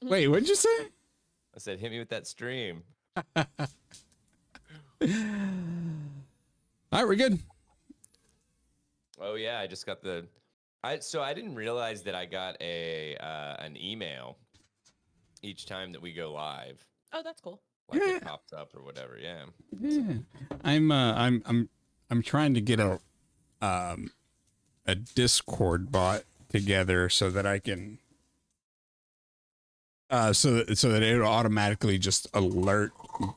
Wait, what'd you say? I said, hit me with that stream. All right, we're good. Oh yeah, I just got so I didn't realize that I got an email each time that we go live. Oh, that's cool. Like it pops up or whatever. Yeah. Yeah. I'm trying to get a Discord bot together so that I can so that it'll automatically just alert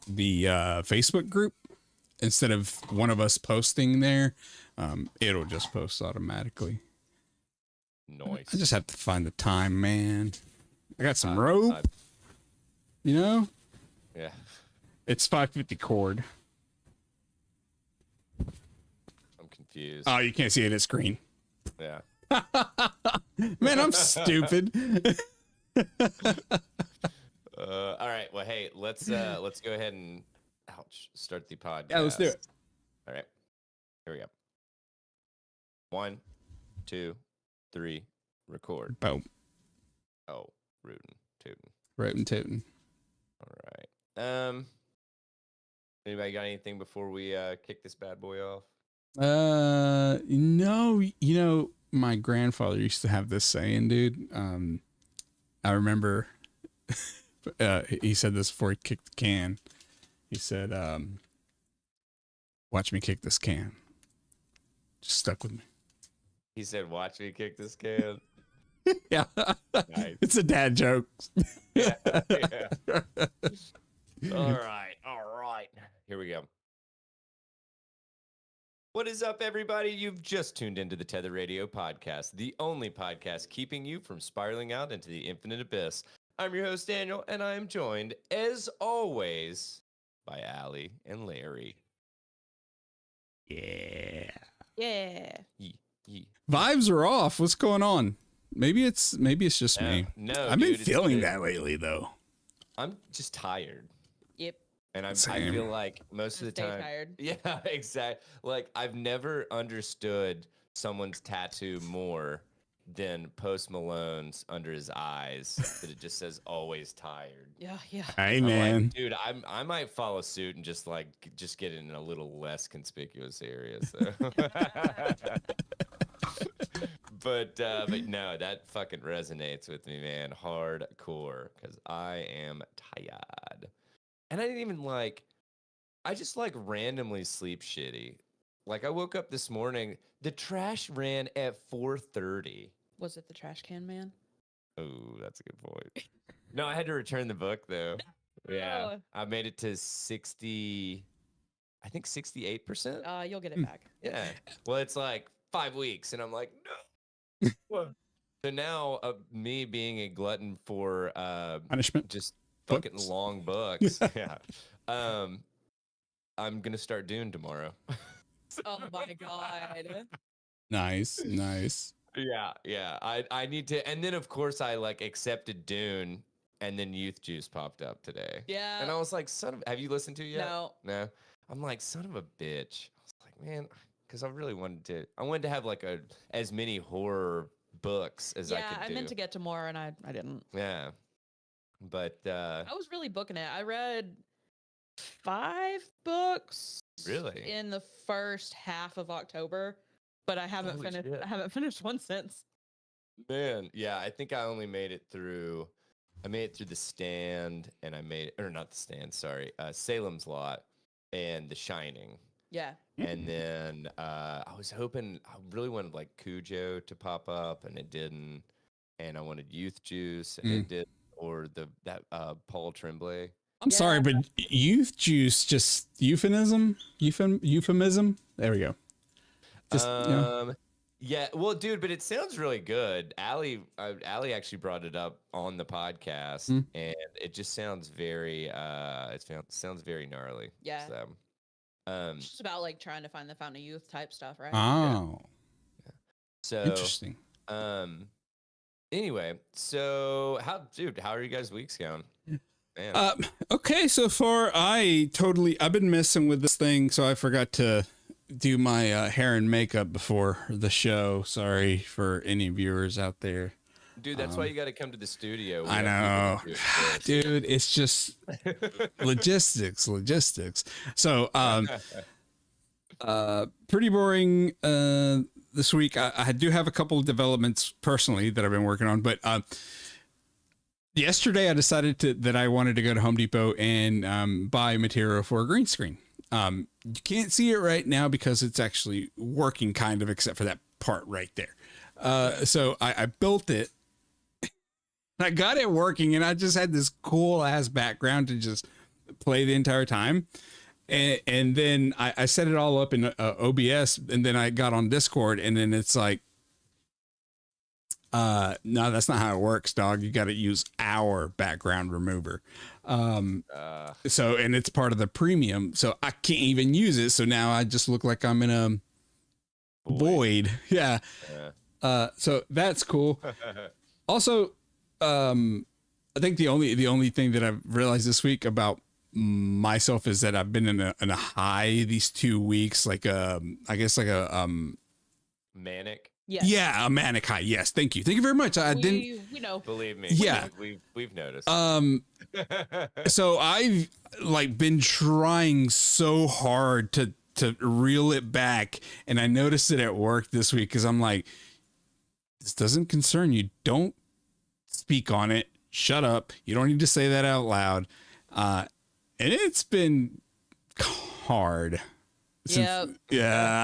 the Facebook group instead of one of us posting there. It'll just post automatically. Nice. I just have to find the time, man. I got some rope. You know? Yeah. It's 550 cord. I'm confused. Oh, you can't see it. It's green. Yeah. Man, I'm stupid. All right. Well, hey, let's go ahead and start the podcast. Yeah, let's do it. All right. Here we go. 1, 2, 3, record. Boom. Oh, rootin', tootin'. Rootin' tootin'. All right. Anybody got anything before we kick this bad boy off? No, you know, my grandfather used to have this saying, dude. I remember he said this before he kicked the can. He said, watch me kick this can. Just stuck with me. He said, watch me kick this can. Yeah. Nice. It's a dad joke. Yeah. All right. Here we go. What is up, everybody? You've just tuned into the Tether Radio podcast, the only podcast keeping you from spiraling out into the infinite abyss. I'm your host, Daniel, and I am joined, as always, by Allie and Larry. Yeah. Yeah. Yee. Vibes are off. What's going on? Maybe it's just me. No, I've been dude, feeling that lately, though. I'm just tired. Yep. And I Same. feel like most of the Stay time, tired. yeah, exactly. Like I've never understood someone's tattoo more than Post Malone's under his eyes. That it just says "always tired." Yeah. Hey, I'm man. like, dude, I might follow suit and just get it in a little less conspicuous area. So. But no, that fucking resonates with me, man, hardcore, because I am tired. And I didn't even I just randomly sleep shitty. Like I woke up this morning, the trash ran at 4:30. Was it the trash can man? Oh, that's a good point. No, I had to return the book though. Yeah, I made it to 60, I think 68%. You'll get it back. Yeah. Well, it's like 5 weeks, and I'm like, no. So now, me being a glutton for Punishment. just fucking Books. long books. Yeah. I'm gonna start Dune tomorrow. Oh my god. Nice. Yeah. I need to, and then of course I accepted Dune, and then Youth Juice popped up today. Yeah. And I was like, have you listened to it yet? No. I'm like, son of a bitch. I was like, man, because I really wanted to have as many horror books as I could do. I meant to get to more and I didn't. Yeah. But I was really booking it. I read 5 books really in the first half of October, but I haven't Holy finished shit. I haven't finished one since. Man, yeah, I think I only made it through The Stand, and not The Stand, sorry, Salem's Lot and The Shining. Yeah. And then I really wanted Cujo to pop up, and it didn't. And I wanted Youth Juice, and it did, or that Paul Tremblay. I'm sorry, but youth juice, just euphemism. There we go. Just, Yeah, well, dude, but it sounds really good. Allie actually brought it up on the podcast, and it just sounds very sounds very gnarly. Yeah. So, It's just about trying to find the fountain of youth type stuff, right? Oh, yeah. So interesting. Anyway, so how are you guys' weeks going? Man. Okay, so far I've been messing with this thing, so I forgot to do my hair and makeup before the show. Sorry for any viewers out there. Dude, that's why you got to come to the studio. We I have know, people that do dude. It's just logistics. So, pretty boring this week. I do have a couple of developments personally that I've been working on, but yesterday I decided that I wanted to go to Home Depot and buy material for a green screen. You can't see it right now because it's actually working kind of, except for that part right there. So I built it. I got it working, and I just had this cool ass background to just play the entire time. And then I set it all up in OBS, and then I got on Discord, and then it's like, no, that's not how it works, dog. You got to use our background remover. So, and it's part of the premium, so I can't even use it. So now I just look like I'm in a void. Yeah. So that's cool. Also, I think the only thing that I've realized this week about myself is that I've been in a high these 2 weeks, like I guess like a manic. Yes. Yeah, a manic high. Yes, thank you very much. We know. Believe me. Yeah, we've noticed. So I've like been trying so hard to reel it back, and I noticed it at work this week because I'm like, this doesn't concern you. Don't speak on it. Shut up. You don't need to say that out loud. And it's been hard. Yeah,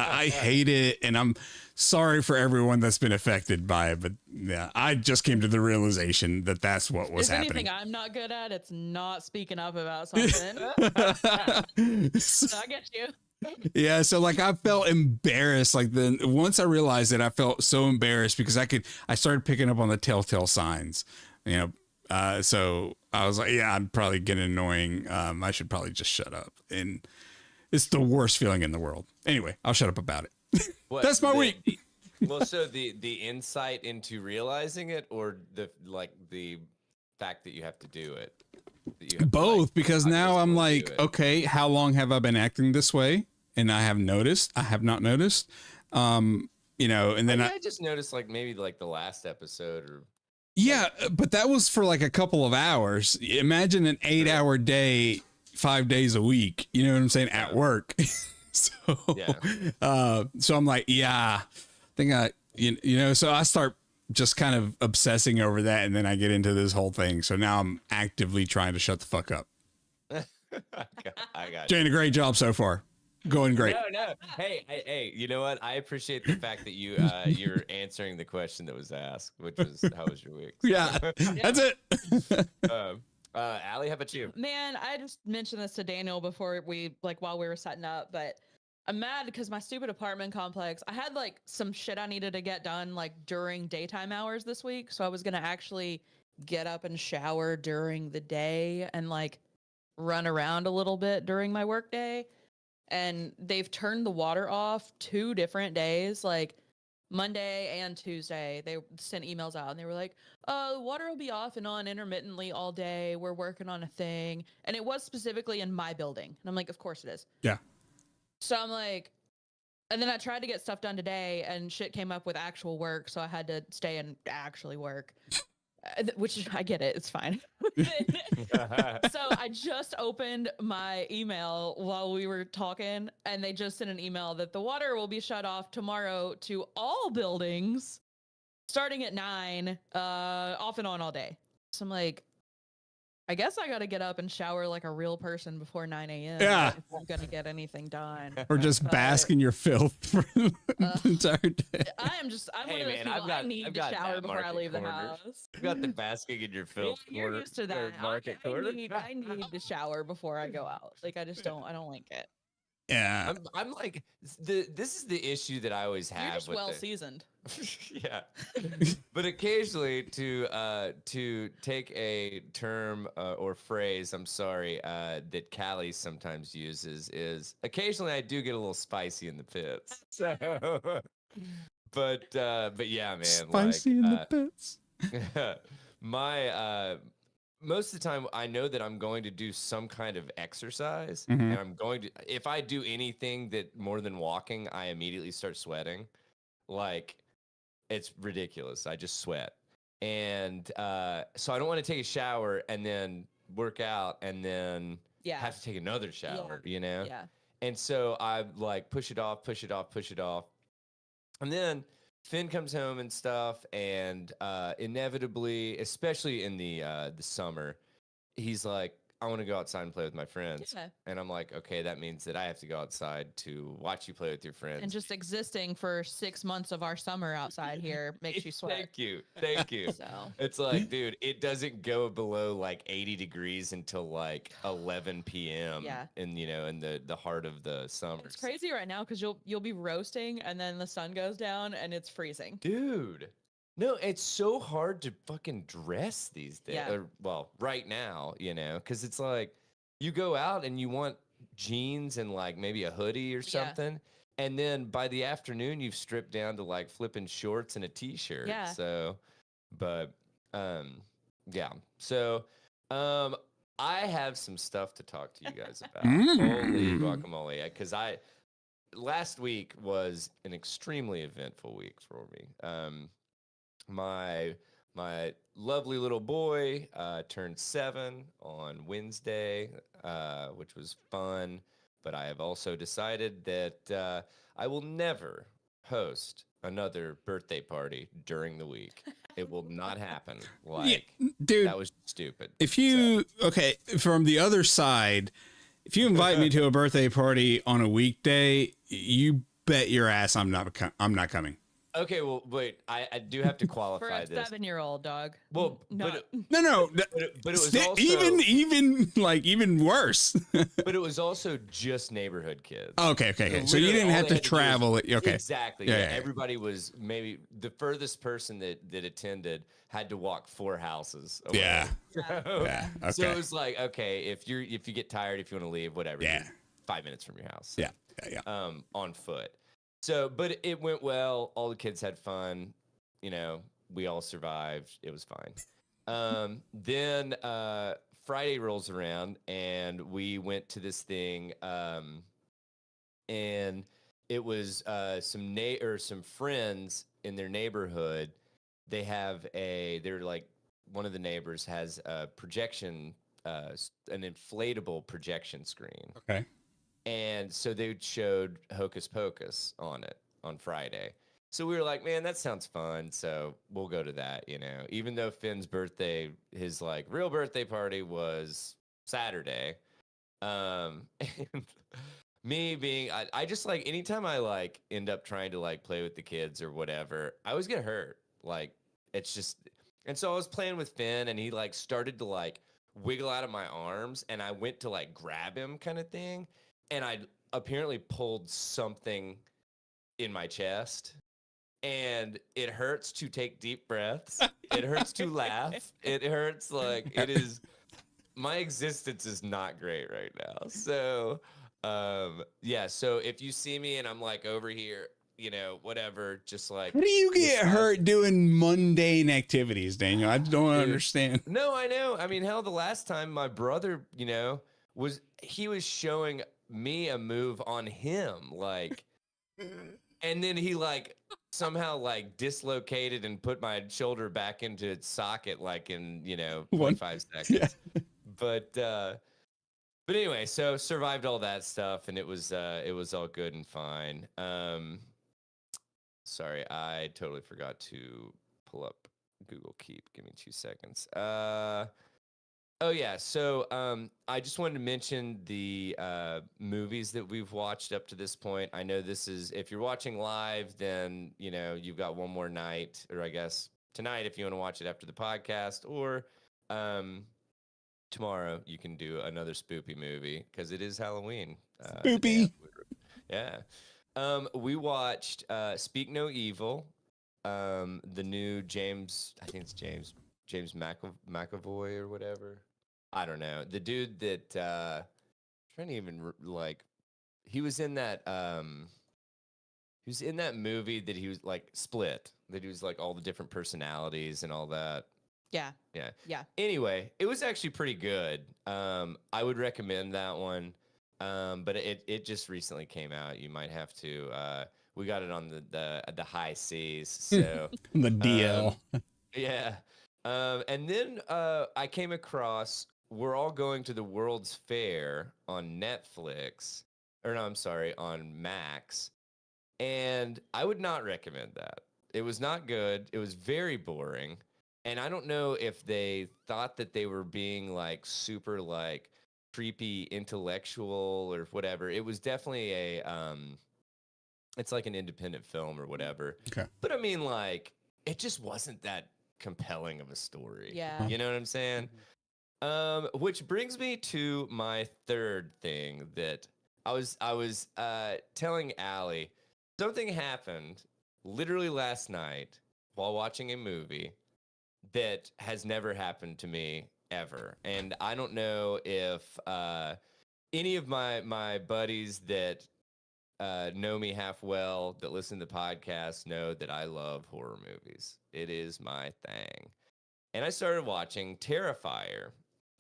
I hate it. And I'm sorry for everyone that's been affected by it. But yeah, I just came to the realization that that's what was happening. Anything I'm not good at, it's not speaking up about something. So I get you. Yeah, so like I felt embarrassed. Like then once I realized it, I felt so embarrassed because I started picking up on the telltale signs, so I was like, yeah, I'm probably getting annoying. I should probably just shut up. And it's the worst feeling in the world. Anyway, I'll shut up about it. That's my week. So the insight into realizing it, or the fact that you have to do it. Both, because now I'm like, okay, how long have I been acting this way? And I have not noticed. And then I just noticed like maybe like the last episode or. Yeah, but that was for like a couple of hours. Imagine an 8-hour day, 5 days a week. You know what I'm saying? At work. So I'm like, yeah, I think so I start just kind of obsessing over that. And then I get into this whole thing. So now I'm actively trying to shut the fuck up. I got doing a great job so far. Going great. No. Hey, you know what? I appreciate the fact that you're answering the question that was asked, which was, how was your week? Yeah, that's it. Allie, how about you? Man, I just mentioned this to Daniel before while we were setting up, but I'm mad because my stupid apartment complex, I had like some shit I needed to get done like during daytime hours this week. So I was going to actually get up and shower during the day and like run around a little bit during my work day. And they've turned the water off 2 different days, like Monday and Tuesday. They sent emails out and they were like, the water will be off and on intermittently all day. We're working on a thing. And it was specifically in my building. And I'm like, of course it is. Yeah. So I'm like, and then I tried to get stuff done today and shit came up with actual work. So I had to stay and actually work. Which I get it. It's fine. So I just opened my email while we were talking, and they just sent an email that the water will be shut off tomorrow to all buildings starting at 9, off and on all day. So I'm like, I guess I got to get up and shower like a real person before 9 a.m. Yeah. If I'm going to get anything done. Or just bask in your filth for the entire day. I'm one of those people. I need to shower before I leave the house. I've got the basking in your filth You're corner. used to that. Market corner. I need to shower before I go out. Like, I don't like it. Yeah. I'm like, this is the issue that I always have. You're just with well seasoned. Yeah. But occasionally to take a term or phrase, I'm sorry, that Callie sometimes uses is occasionally I do get a little spicy in the pits. So, but yeah, man. Spicy in the pits. Most of the time I know that I'm going to do some kind of exercise, Mhm. and I'm going to, if I do anything that more than walking, I immediately start sweating. Like, it's ridiculous. I just sweat. And so I don't want to take a shower and then work out and then Yeah. have to take another shower, Yeah. you know? Yeah. And so I like push it off. And then Finn comes home and stuff, and inevitably, especially in the summer, he's like, I want to go outside and play with my friends. Yeah. And I'm like, okay, that means that I have to go outside to watch you play with your friends. And just existing for 6 months of our summer outside here makes you sweat. Thank you. Thank you. So It's like, dude, it doesn't go below like 80 degrees until like 11 p.m. Yeah. in in the heart of the summer. it's crazy right now because you'll be roasting and then the sun goes down and it's freezing. Dude. No, it's so hard to fucking dress these days. Yeah. Well, right now, because it's like you go out and you want jeans and like maybe a hoodie or Yeah. something. And then by the afternoon, you've stripped down to like flipping shorts and a t-shirt. Yeah. So, but, yeah. So, I have some stuff to talk to you guys about. Holy guacamole. Because last week was an extremely eventful week for me. My lovely little boy turned 7 on Wednesday, which was fun. But I have also decided that I will never host another birthday party during the week. It will not happen. Like, dude, that was stupid. if you okay, from the other side, if you invite me to a birthday party on a weekday, you bet your ass I'm not coming. Okay, well, wait. I do have to For qualify a this. 7-year-old dog. Well, No. No, but it was sti- also even worse. but it was also just neighborhood kids. Okay. So you Literally, didn't all have they to had do travel. is- Okay. Exactly. Yeah, Yeah, yeah. Everybody was maybe the furthest person that attended had to walk 4 houses away. Yeah. So, Yeah. so Okay. it was like, okay, if you get tired, if you want to leave, whatever. Yeah. you're 5 minutes from your house. Yeah. On foot. So, but it went well. All the kids had fun. We all survived. It was fine. Then Friday rolls around and we went to this thing. And it was some friends in their neighborhood. They're like, one of the neighbors has a projection, an inflatable projection screen. Okay. And so they showed Hocus Pocus on it on Friday. So we were like, man, that sounds fun. So we'll go to that, even though Finn's birthday, his like real birthday party was Saturday. And me being, I just like, anytime I like end up trying to like play with the kids or whatever, I always get hurt. Like, it's just, and so I was playing with Finn and he like started to like wiggle out of my arms and I went to like grab him kind of thing. And I apparently pulled something in my chest. And it hurts to take deep breaths. It hurts to laugh. It hurts like it is. My existence is not great right now. So, yeah. So if you see me and I'm like over here, whatever, just like. How do you get hurt doing mundane activities, Daniel? I don't understand. No, I know. I mean, hell, the last time my brother, was showing me a move on him, like, and then he like somehow like dislocated and put my shoulder back into its socket like in 25 seconds. Yeah. But anyway, so survived all that stuff and it was all good and fine. Sorry, I totally forgot to pull up Google Keep. Give me 2 seconds. Oh yeah, so I just wanted to mention the movies that we've watched up to this point. I know this is, if you're watching live, then you've got one more night, or I guess tonight if you want to watch it after the podcast, or tomorrow you can do another spoopy movie because it is Halloween. Spoopy. Yeah. We watched Speak No Evil, the new James, I think it's James McAvoy or whatever. I don't know. The dude that trying to even like, he was in that movie that he was like Split, that he was like all the different personalities and all that. Yeah. Anyway, it was actually pretty good. I would recommend that one. But it just recently came out. You might have to. We got it on the high seas. So The DL. Yeah. And then I came across We're All Going to the World's Fair on Netflix. Or no, I'm sorry, on Max. And I would not recommend that. It was not good. It was very boring. And I don't know if they thought that they were being like super like creepy intellectual or whatever. It was definitely a it's like an independent film or whatever. Okay. But I mean like it just wasn't that compelling of a story. Yeah. You know what I'm saying? Which brings me to my third thing that I was telling Allie something happened literally last night while watching a movie that has never happened to me ever, and I don't know if any of my buddies that know me half well that listen to the podcast know that I love horror movies. It is my thing. And I started watching Terrifier.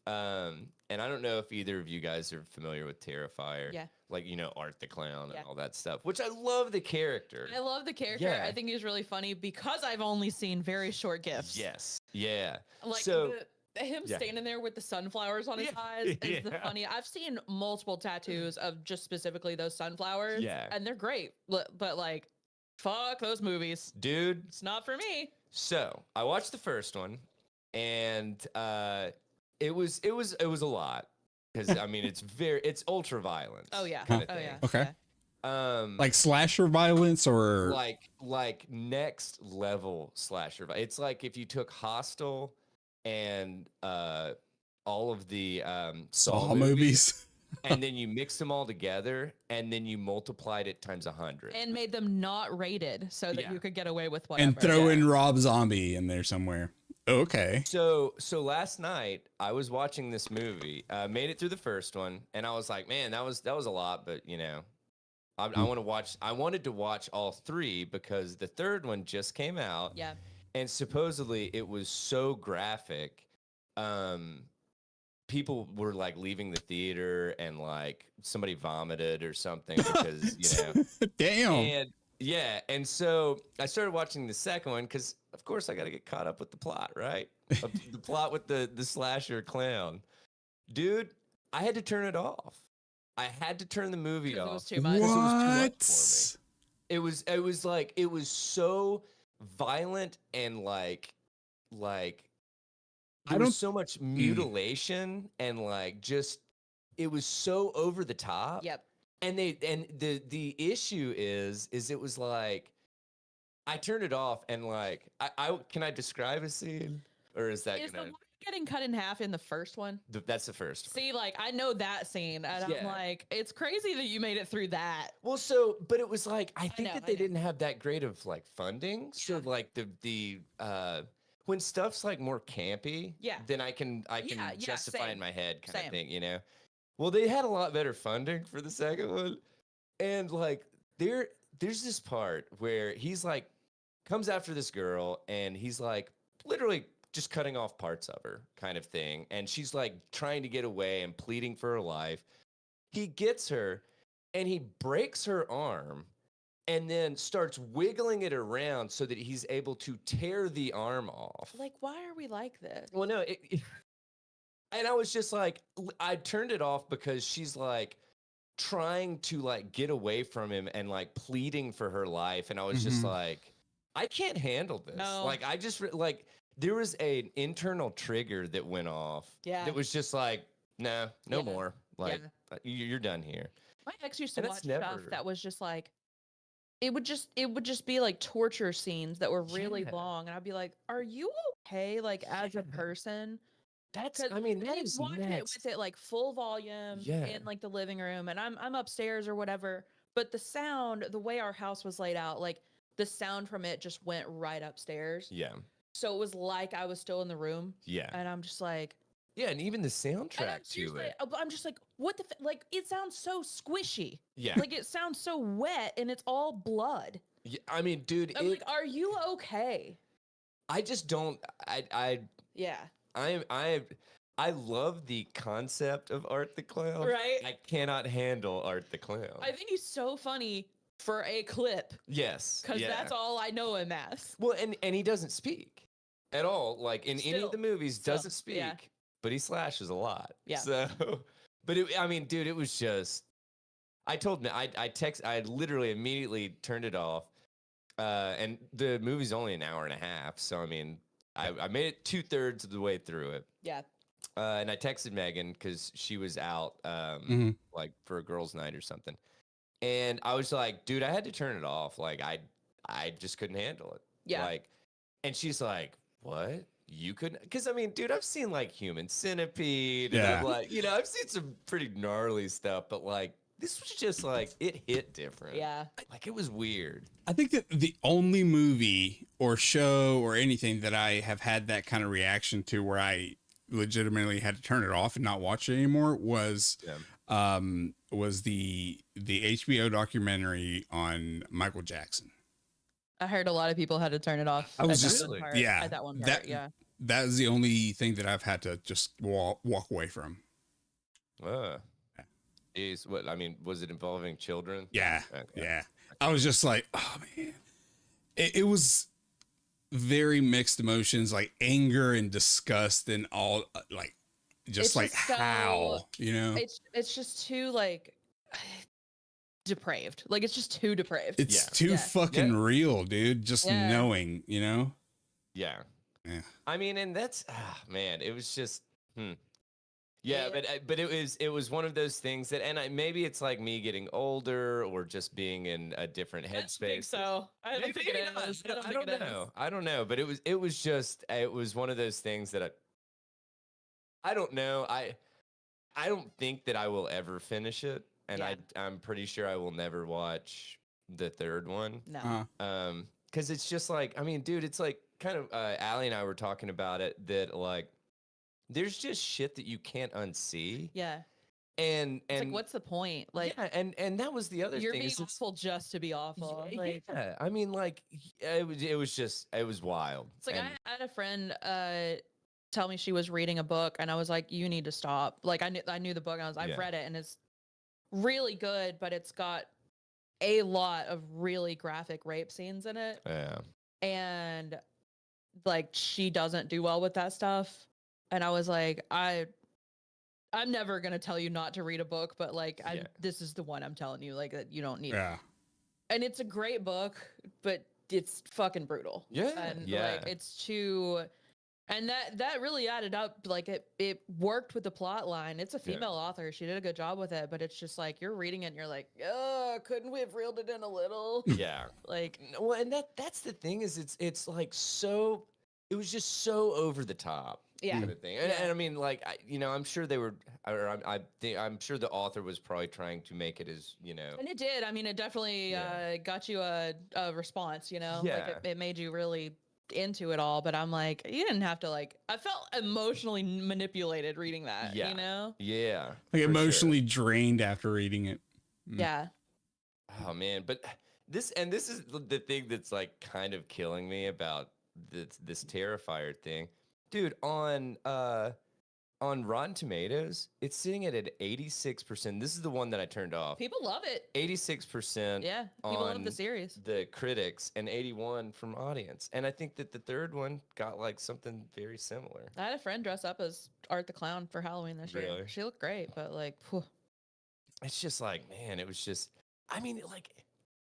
And I don't know if either of you guys are familiar with Terrifier. Yeah. Like, you know, Art the Clown Yeah. and all that stuff, which I love the character. I love the character. Yeah. I think he's really funny because I've only seen very short gifs. Yes. Yeah. Like so, him yeah. standing there with the sunflowers on his Yeah. eyes is the Yeah. funny. I've seen multiple tattoos of just specifically those sunflowers. Yeah. And they're great. But like, fuck those movies. dude, It's not for me. so I watched the first one and it was a lot. Because I mean it's ultra violent. Oh yeah. Kinda Oh thing. yeah. Okay. Yeah. Like slasher violence or like next level slasher. It's like if you took Hostel and all of the Saw movies. and then you mixed them all together and then you multiplied it times 100. And made them not rated so that Yeah. you could get away with whatever. And throw Yeah. in Rob Zombie in there somewhere. Okay. So last night I was watching this movie, made it through the first one, and I was like, man, that was a lot, but you know, I wanted to watch all three because the third one just came out. Yeah. And supposedly it was so graphic. People were like leaving the theater and like somebody vomited or something because, you know. Damn. And yeah, and so I started watching the second one because, of course, I got to get caught up with the plot, right? The plot with the slasher clown. Dude, I had to turn it off. I had to turn the movie 'Cause off. it was too much. It was too much What? for me. It was so violent and like there was so much mutilation and like just it was so over the top. Yep. And the issue is it was like I turned it off and like I can I describe a scene or is that Is the gonna woman getting cut in half in the first one? that's the first one. See, like I know that scene, and I'm Yeah. like, it's crazy that you made it through that. Well, so but it was like I think know, that I they know. didn't have that great of like funding. So Yeah. like the when stuff's like more campy, Yeah. then I can Yeah, justify in same. my head kind Same. of thing, you know. Well, they had a lot better funding for the second one, and like there's this part where he's like comes after this girl, and he's like literally just cutting off parts of her, kind of thing, and she's like trying to get away and pleading for her life. He gets her, and he breaks her arm and then starts wiggling it around so that he's able to tear the arm off. Like, why are we like this? Well, no, and I was just like, I turned it off because she's like trying to like get away from him and like pleading for her life, and I was just Mhm. like, I can't handle this. No. Like, I just like there was an internal trigger that went off. Yeah. That was just like, no Yeah. more. Like, Yeah. you're done here. My ex used to And watch that's stuff never- that was just like, it would just be like torture scenes that were really Yeah. long, and I'd be like, "Are you okay? Like as a Yeah. person?" That's 'Cause I mean that he's is watching it next. with it like full volume Yeah. in like the living room, and I'm upstairs or whatever. But the sound, the way our house was laid out, like the sound from it just went right upstairs. Yeah. So it was like I was still in the room, Yeah. and I'm just like, Yeah, and even the and I'm soundtrack to seriously, it. I'm just like, what the like? It sounds so squishy. Yeah. Like it sounds so wet, and it's all blood. Yeah, I mean, dude, I'm like, are you okay? I just don't. Yeah. I love the concept of Art the Clown. Right? I cannot handle Art the Clown. I think he's so funny for a clip Yes. because yeah. that's all I know him as. Well, and he doesn't speak. at all. Like in any of the movies, Still, doesn't speak, yeah. but he slashes a lot. Yeah. So, but I mean, dude, it was just. I told him I literally immediately turned it off. And the movie's only an hour and a half, so I mean, I made it 2/3 of the way through it. Yeah. And I texted Megan because she was out, Mm-hmm. like for a girls' night or something. And I was like, dude, I had to turn it off. Like, I just couldn't handle it. Yeah. Like, and she's like, what? You couldn't? Because I mean, dude, I've seen like Human Centipede. And Yeah. I've like, I've seen some pretty gnarly stuff, but like, this was just like, it hit different. Yeah. Like, it was weird. I think that the only movie or show or anything that I have had that kind of reaction to where I legitimately had to turn it off and not watch it anymore was the HBO documentary on Michael Jackson. I heard a lot of people had to turn it off. I was at just that one part, yeah, at that one part, yeah. That is the only thing that I've had to just walk away from. Is what I mean, was it involving children? Yeah. Okay. Yeah. I was just like, oh man. It was very mixed emotions, like anger and disgust and all, like just It's like just so- how, It's just too like depraved. Like it's just too depraved. it's Yeah. too Yeah. fucking Yeah. real, dude. Just Yeah. knowing, Yeah. Yeah. I mean, and that's man, it was just Yeah, but it was one of those things that, and maybe it's like me getting older or just being in a different I don't headspace. think so. I don't think Maybe it not. is. I don't know. I don't know, but it was one of those things that I don't know. I don't think that I will ever finish it, and Yeah. I'm pretty sure I will never watch the third one. No. Because it's just like, I mean, dude, it's like kind of Allie and I were talking about it that like there's just shit that you can't unsee. Yeah. And It's like, what's the point? Like, yeah, and that was the other you're thing. being is it's- awful just to be awful. Like, yeah, I mean, like it was wild. it's like And- I had a friend tell me she was reading a book, and I was like, you need to stop. Like, I knew the book, and I've Yeah. read it, and it's really good, but it's got a lot of really graphic rape scenes in it, yeah, and like she doesn't do well with that stuff. And I was like, I'm never gonna tell you not to read a book, but like, Yeah. this is the one I'm telling you, like that you don't need. Yeah. And it's a great book, but it's fucking brutal. Yeah, And yeah. like it's too, and that really added up. Like it worked with the plot line. It's a female author. She did a good job with it, but it's just like you're reading it and you're like, oh, couldn't we have reeled it in a little? yeah. Like, Well, and that's the thing is it's like so it was just so over the top. yeah. Kind of thing. And I mean, like, I'm sure they were, or I'm sure the author was probably trying to make it as, And it did. I mean, it definitely Yeah. got you a response, Like Yeah. it made you really into it all. But I'm like, you didn't have to like, I felt emotionally manipulated reading that, Yeah. Yeah. Like for emotionally drained after reading it. Yeah. Sure. Oh man, but this is the thing that's like kind of killing me about this Terrifier thing. Dude, on Rotten Tomatoes, it's sitting at an 86%. This is the one that I turned off. People love it. 86%. Yeah. People love on the series. the critics and 81 from audience. And I think that the third one got like something very similar. I had a friend dress up as Art the Clown for Halloween this year. Really? She looked great, but like, whew. It's just like, man, it was just, I mean, like,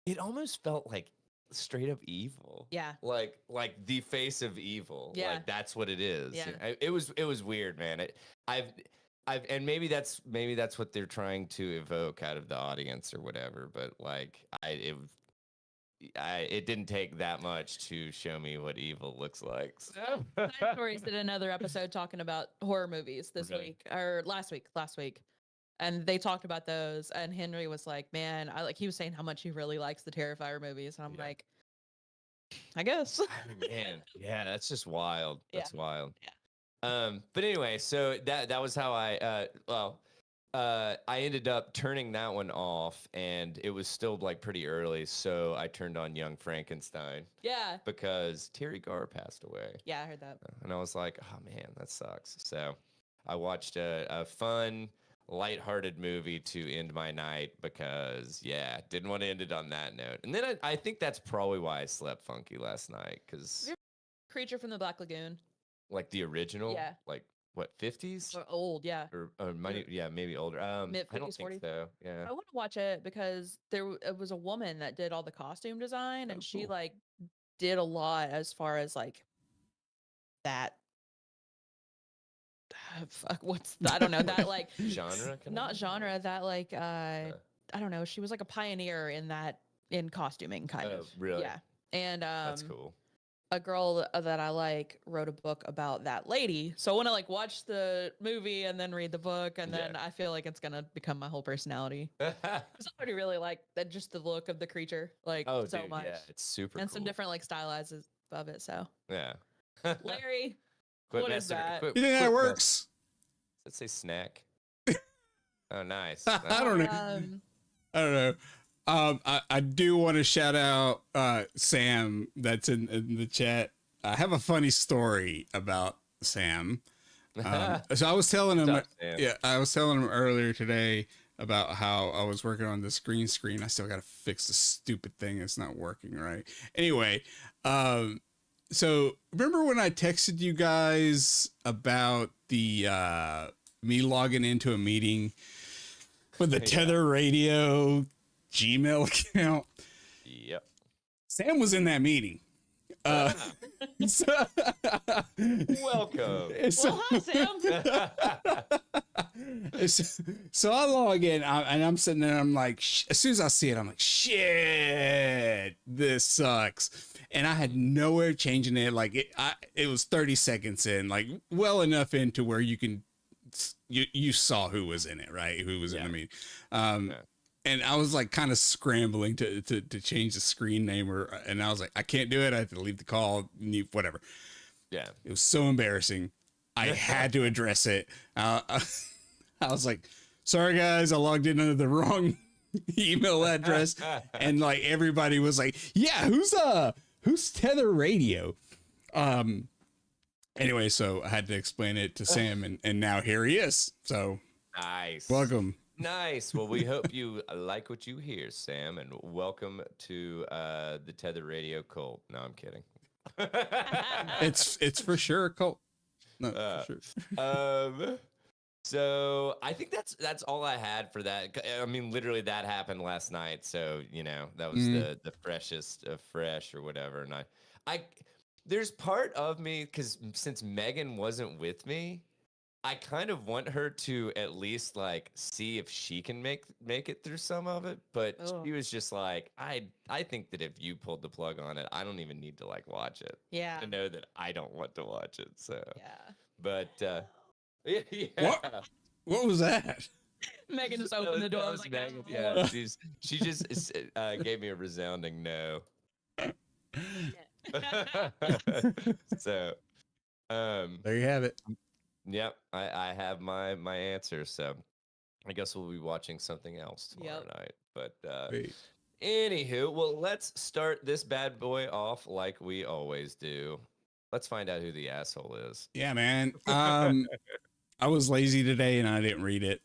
it almost felt like straight up evil. Yeah. Like the face of evil. Yeah. Like that's what it is. Yeah. It was weird, man. I've and maybe that's what they're trying to evoke out of the audience or whatever. But like it didn't take that much to show me what evil looks like. So. Side Stories did another episode talking about horror movies this Really? week or last week. And they talked about those, and Henry was like, man, he was saying how much he really likes the Terrifier movies. And I'm Yeah. like, I guess. Man, yeah, that's just wild. That's wild. Yeah. But anyway, so that was how I ended up turning that one off, and it was still like pretty early, so I turned on Young Frankenstein Yeah. because Terry Garr passed away, Yeah, I heard that. and I was like, oh man, that sucks. So I watched a fun, lighthearted movie to end my night because didn't want to end it on that note. And then I think that's probably why I slept funky last night because Creature from the Black Lagoon. Like the original? Yeah. Like what, 50s? Old, yeah. Or yeah, maybe older. Mid I don't 50s, think 40s. so. Yeah. I want to watch it because it was a woman that did all the costume design, and she cool. like did a lot as far as like that. Fuck, I don't know that like Genre? not genre that like I don't know. She was like a pioneer in costuming kind of. Really? Yeah, and That's cool. a girl that I like wrote a book about that lady. So I want to like watch the movie and then read the book, and then I feel like it's gonna become my whole personality. Because I already really like that, just the look of the creature, like so dude, much. Yeah, it's super and cool. some different like stylizes of it. So Yeah. Larry, Quit what is messing- that? quit- You think that quit works? Let's say snack. Oh, nice. I don't know. I don't know. I do want to shout out Sam that's in the chat. I have a funny story about Sam. So I was telling him, I was telling him earlier today about how I was working on this green screen. I still got to fix the stupid thing. It's not working right. Anyway, so remember when I texted you guys about the me logging into a meeting with the Tether Radio Gmail account? Yep. Sam was in that meeting. So, welcome. Well, hi, Sam. So I log in and I'm sitting there. I'm like, as soon as I see it, I'm like, shit, this sucks. And I had nowhere changing it. Like it was 30 seconds in, like well enough into where you saw who was in it, right? Who was in the meeting. And I was like kind of scrambling to change the screen name and I was like, I can't do it. I have to leave the call, whatever. Yeah. It was so embarrassing. I had to address it. I was like, sorry guys, I logged in under the wrong email address. And like everybody was like, yeah, who's Tether Radio? Anyway, so I had to explain it to Sam and now here he is. So nice. Welcome. Nice. Well, we hope you like what you hear, Sam, and welcome to the Tether Radio cult. No, I'm kidding. It's for sure a cult. No, for sure. So I think that's all I had for that. I mean, literally that happened last night. So, that was the freshest of fresh or whatever. And I there's part of me, because since Megan wasn't with me, I kind of want her to at least like see if she can make it through some of it, but she was just like, I think that if you pulled the plug on it, I don't even need to like watch it. Yeah. To know that I don't want to watch it. So Yeah. But yeah. What was that? Megan just opened the door. I was like, Megan. Yeah, she just gave me a resounding no. So there you have it. Yep, I have my answer. So I guess we'll be watching something else tomorrow night. But anywho, well, let's start this bad boy off like we always do. Let's find out who the asshole is. Yeah, man. I was lazy today and I didn't read it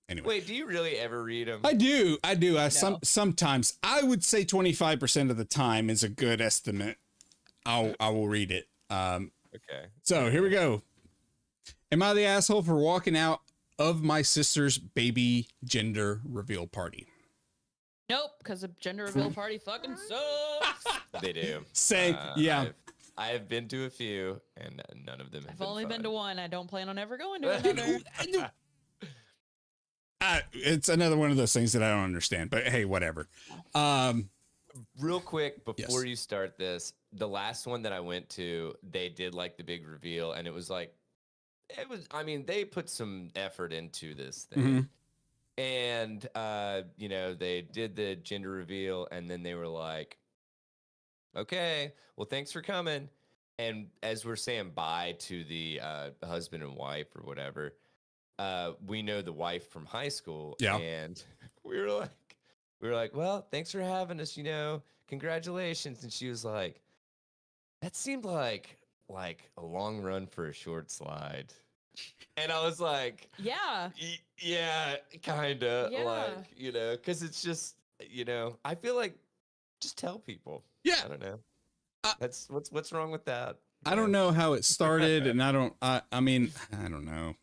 anyway. Wait, do you really ever read them? I do. Sometimes I would say 25% of the time is a good estimate. I will read it. Okay. So here we go. Am I the asshole for walking out of my sister's baby gender reveal party? Nope, because a gender reveal party fucking sucks. They do. Yeah. I have been to a few, and none of them have I've only been to fun. one. I don't plan on ever going to another. It's another one of those things that I don't understand, but hey, whatever. Real quick, before you start this, the last one that I went to, they did like the big reveal, and I mean, they put some effort into this thing. And, they did the gender reveal, and then they were like, okay, well, thanks for coming. And as we're saying bye to the husband and wife or whatever, we know the wife from high school. Yeah. And we were like, well, thanks for having us, congratulations. And she was like, that seemed like a long run for a short slide. And I was like, yeah, kind of Yeah. because it's just, I feel like just tell people. Yeah. I don't know. What's wrong with that? I don't know how it started, and I mean, I don't know.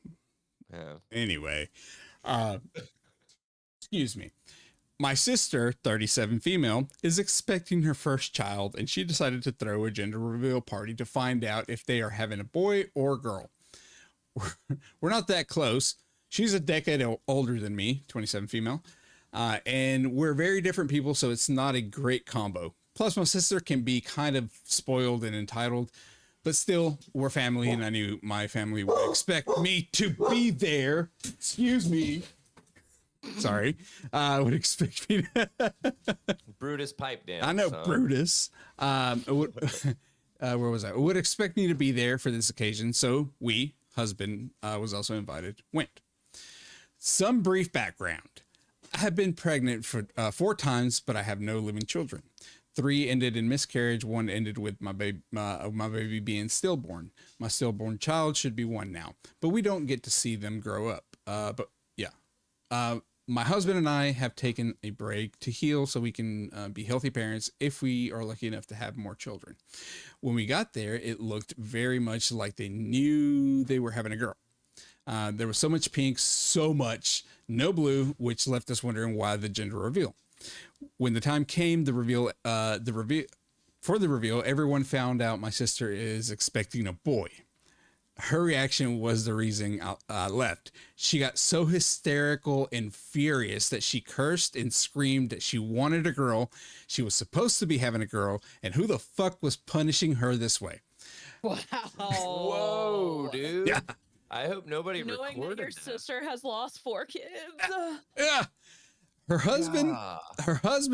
Yeah. Anyway, uh, excuse me. My sister, 37 female, is expecting her first child, and she decided to throw a gender reveal party to find out if they are having a boy or girl. We're not that close. She's a decade older than me, 27 female, and we're very different people, so it's not a great combo. Plus, my sister can be kind of spoiled and entitled, but still, we're family, and I knew my family would expect me to be there. Excuse me. Sorry, would expect me to Brutus pipe down. I know, son. Brutus. Where was I? Would expect me to be there for this occasion. So husband was also invited, went. Some brief background. I have been pregnant for 4 times, but I have no living children. 3 ended in miscarriage. 1 ended with my baby being stillborn. My stillborn child should be 1 now, but we don't get to see them grow up. But yeah. My husband and I have taken a break to heal so we can be healthy parents if we are lucky enough to have more children. When we got there, it looked very much like they knew they were having a girl. There was so much pink, so much, no blue, which left us wondering why the gender reveal. When the time came, for the reveal, everyone found out my sister is expecting a boy. Her reaction was the reason I left. She got so hysterical and furious that she cursed and screamed that she wanted a girl. She was supposed to be having a girl, and who the fuck was punishing her this way? Wow. Whoa, dude. Yeah. I hope nobody Knowing that recorded your that. sister has lost 4 kids. Yeah. Her husband Yeah.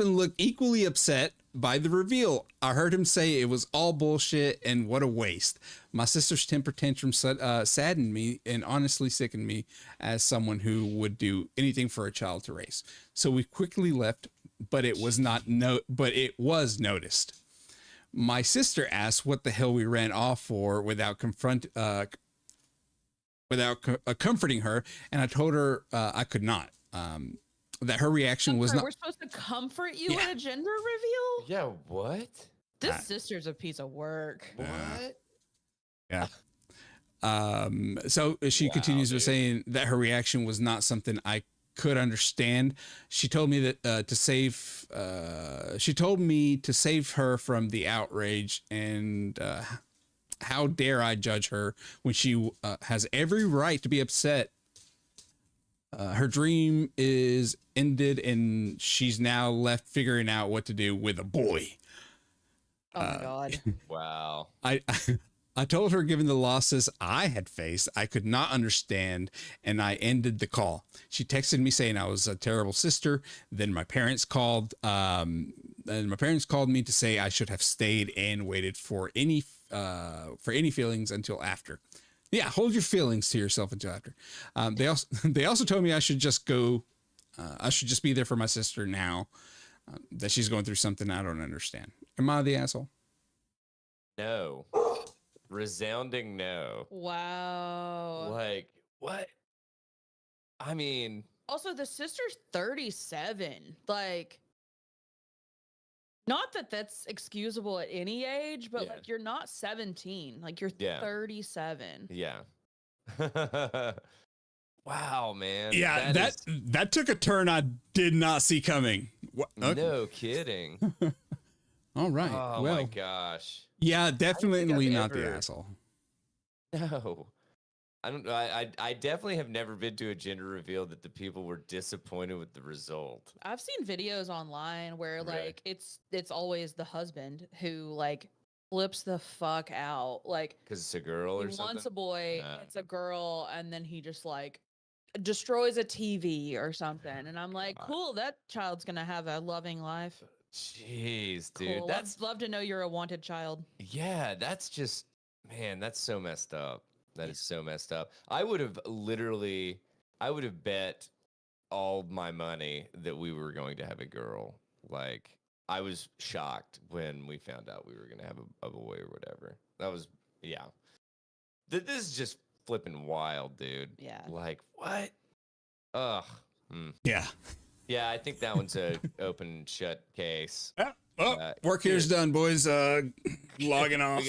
looked equally upset by the reveal. I heard him say it was all bullshit and what a waste. My sister's temper tantrum saddened me and honestly sickened me as someone who would do anything for a child to raise. So we quickly left, but it was noticed. My sister asked what the hell we ran off for without comforting her, and I told her I could not. That her reaction was not. We're supposed to comfort you Yeah. at a gender reveal? Yeah, what? This sister's a piece of work. What? Yeah. So she Wow, continues with dude. saying that her reaction was not something I could understand. She told me that she told me to save her from the outrage, and how dare I judge her when she has every right to be upset. Her dream is ended, and she's now left figuring out what to do with a boy. Oh my God. Wow. I told her, given the losses I had faced, I could not understand, and I ended the call. She texted me saying I was a terrible sister. Then my parents called. Me to say I should have stayed and waited for any feelings until after. Yeah, hold your feelings to yourself until after. They also told me I should just go. I should just be there for my sister now. That she's going through something I don't understand. Am I the asshole? No. Resounding no. Wow. Like, what? I mean, Also, the sister's 37. Like, not that that's excusable at any age, but Yeah. like you're not 17. Like you're Yeah. 37. yeah. Wow, man. Yeah, that took a turn I did not see coming. Okay. No kidding. All right. Oh well, my gosh. yeah, definitely I've not the ever- asshole. No. I don't know. I definitely have never been to a gender reveal that the people were disappointed with the result. I've seen videos online where Really? like it's always the husband who like flips the fuck out. Like Because it's a girl he or wants something. a boy, Ah. it's a girl, and then he just like destroys a TV or something. And I'm like, God. cool, that child's gonna have a loving life. Jeez, dude. Cool. That's I'd love to know you're a wanted child. yeah, that's just man, that's so messed up. That Yeah. is so messed up. I would have bet all my money that we were going to have a girl. Like I was shocked when we found out we were going to have a boy or whatever. That was yeah. This is just flipping wild, dude. Yeah. Like what? Ugh. Hmm. Yeah. Yeah, I think that one's a open and shut case. Oh, work here's done, boys. Logging off.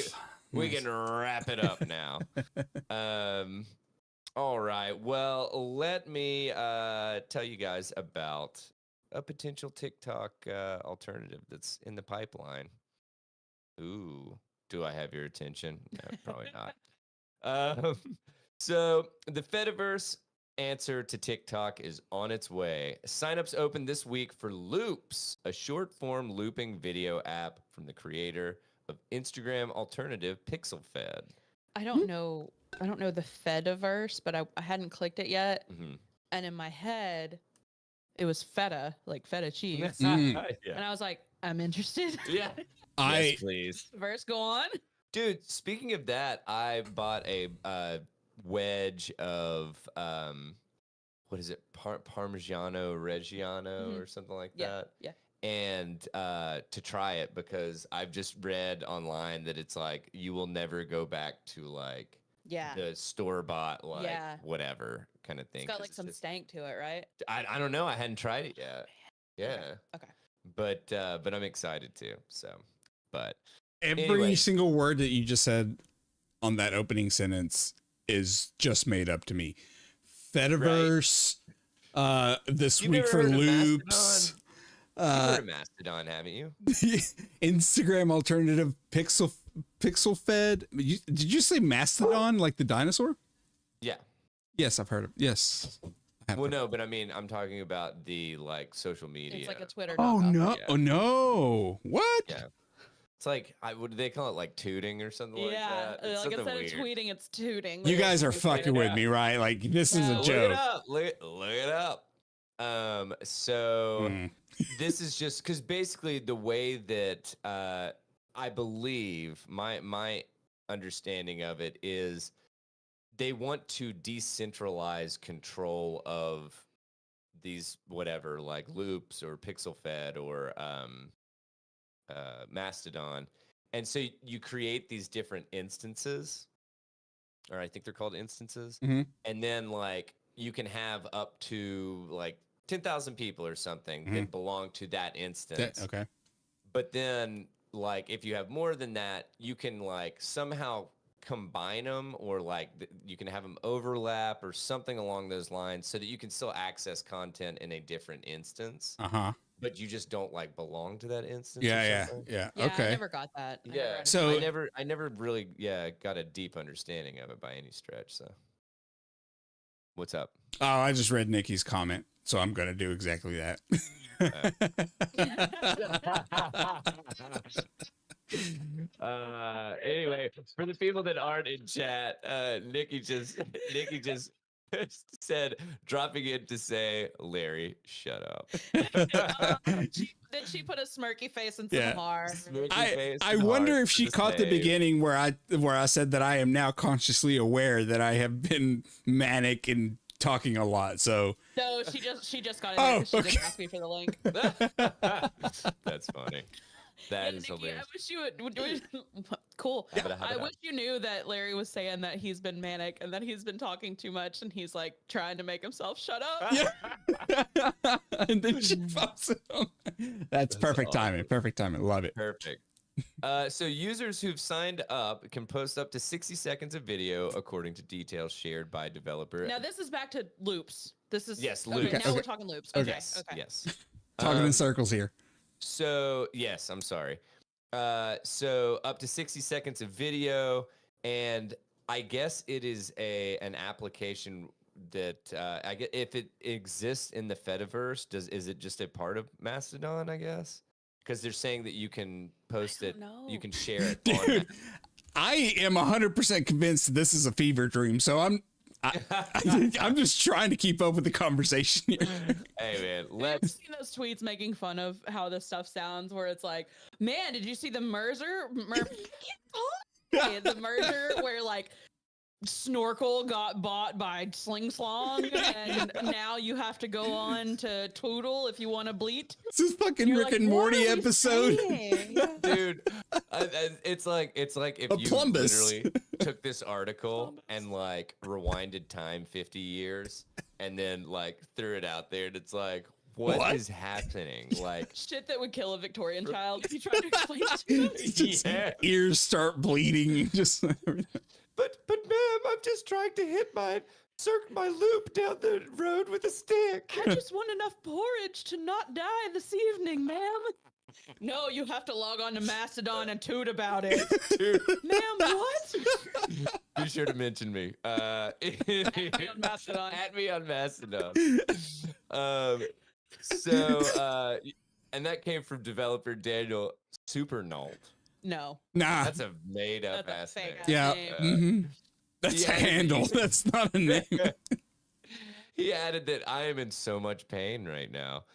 We can wrap it up now. All right. Well, let me tell you guys about a potential TikTok alternative that's in the pipeline. Ooh, do I have your attention? No, probably not. So the Fediverse answer to TikTok is on its way. Signups open this week for Loops, a short-form looping video app from the creator of Instagram alternative PixelFed. I don't know. I don't know the Fediverse, but I hadn't clicked it yet. Mm-hmm. And in my head, it was feta, like feta cheese. Yeah. And I was like, I'm interested. Yeah. Yes, please. Verse, go on. Dude, speaking of that, I bought a wedge of what is it, Parmigiano Reggiano or something like that. Yeah. And to try it because I've just read online that it's like you will never go back to like the store bought like whatever kind of thing. It's got like some stank to it, right? I don't know. I hadn't tried it yet. Yeah. Okay. But I'm excited to. So, but every anyway. single word that you just said on that opening sentence is just made up to me. Fediverse, this You've week never for heard of Loops. You've heard of Mastodon, haven't you? Instagram alternative pixel fed. Did you say Mastodon like the dinosaur? Yeah. Yes, I've heard of. Yes. Well, no, but I mean, I'm talking about the like social media. It's like a Twitter. Oh knockoff, no! right? Oh no! What? Yeah. It's like would they call it like tooting or something like Yeah, that? It's like something instead of weird. tweeting, it's tooting. You Like, guys are it's fucking with me, right? Like this is a No. Look it joke. up. Look it up. So this is just because basically the way that I believe my understanding of it is they want to decentralize control of these whatever like Loops or PixelFed or Mastodon, and so you create these different instances, or I think they're called instances, and then like you can have up to like 10,000 people or something that belong to that instance. Okay. But then like if you have more than that, you can like somehow combine them or like you can have them overlap or something along those lines so that you can still access content in a different instance. But you just don't like belong to that instance. Yeah. Yeah, Okay. I never got that. Yeah. So I never really got a deep understanding of it by any stretch. So what's up? Oh, I just read Nikki's comment, so I'm gonna do exactly that. Anyway, for the people that aren't in chat, Nikki just said, dropping in to say, Larry, shut up. Did she put a smirky face and some heart? I wonder if she caught the beginning where I said that I am now consciously aware that I have been manic and talking a lot. So no, she just got in there. She didn't ask me for the link. That's funny. That is Nikki, hilarious. I wish you would. Cool. I wish you knew that Larry was saying that he's been manic and that he's been talking too much and he's like trying to make himself shut up. Yeah. And then she pops it on. That's perfect awesome. timing. Perfect timing. Love it. Perfect. So users who've signed up can post up to 60 seconds of video according to details shared by developer. Now this is back to loops. This is Yes, okay, loops. now we're talking loops. Okay. Okay. Yes. Talking in circles here. So yes, I'm sorry. So up to 60 seconds of video, and I guess it is an application that I get if it exists in the Fediverse. Is it just a part of Mastodon? I guess because they're saying that you can post it, you can share it. Dude, I am 100% convinced this is a fever dream. So I'm just trying to keep up with the conversation here. Hey man, Have you ever seen those tweets making fun of how this stuff sounds? Where it's like, man, did you see the merger? The merger where like Snorkel got bought by Sling Slong, and now you have to go on to Twoodle if you want to bleat. This is fucking Rick and Morty episode, dude. It's like if you literally took this article and like rewinded time 50 years and then like threw it out there, and it's like, what is happening? Like, Shit that would kill a Victorian child. You try to explain to him. Just Yeah. ears start bleeding. Just but ma'am, I'm just trying to hit my loop down the road with a stick. I just want enough porridge to not die this evening, ma'am. No, you have to log on to Mastodon and toot about it. Ma'am, what? Be sure to mention me. At me on Mastodon. At me on Mastodon. And that came from developer Daniel Supernault. No. nah. That's a made up That's a ass fake name. ass Yeah. name. That's Yeah, a handle. That's not a name. He added that I am in so much pain right now.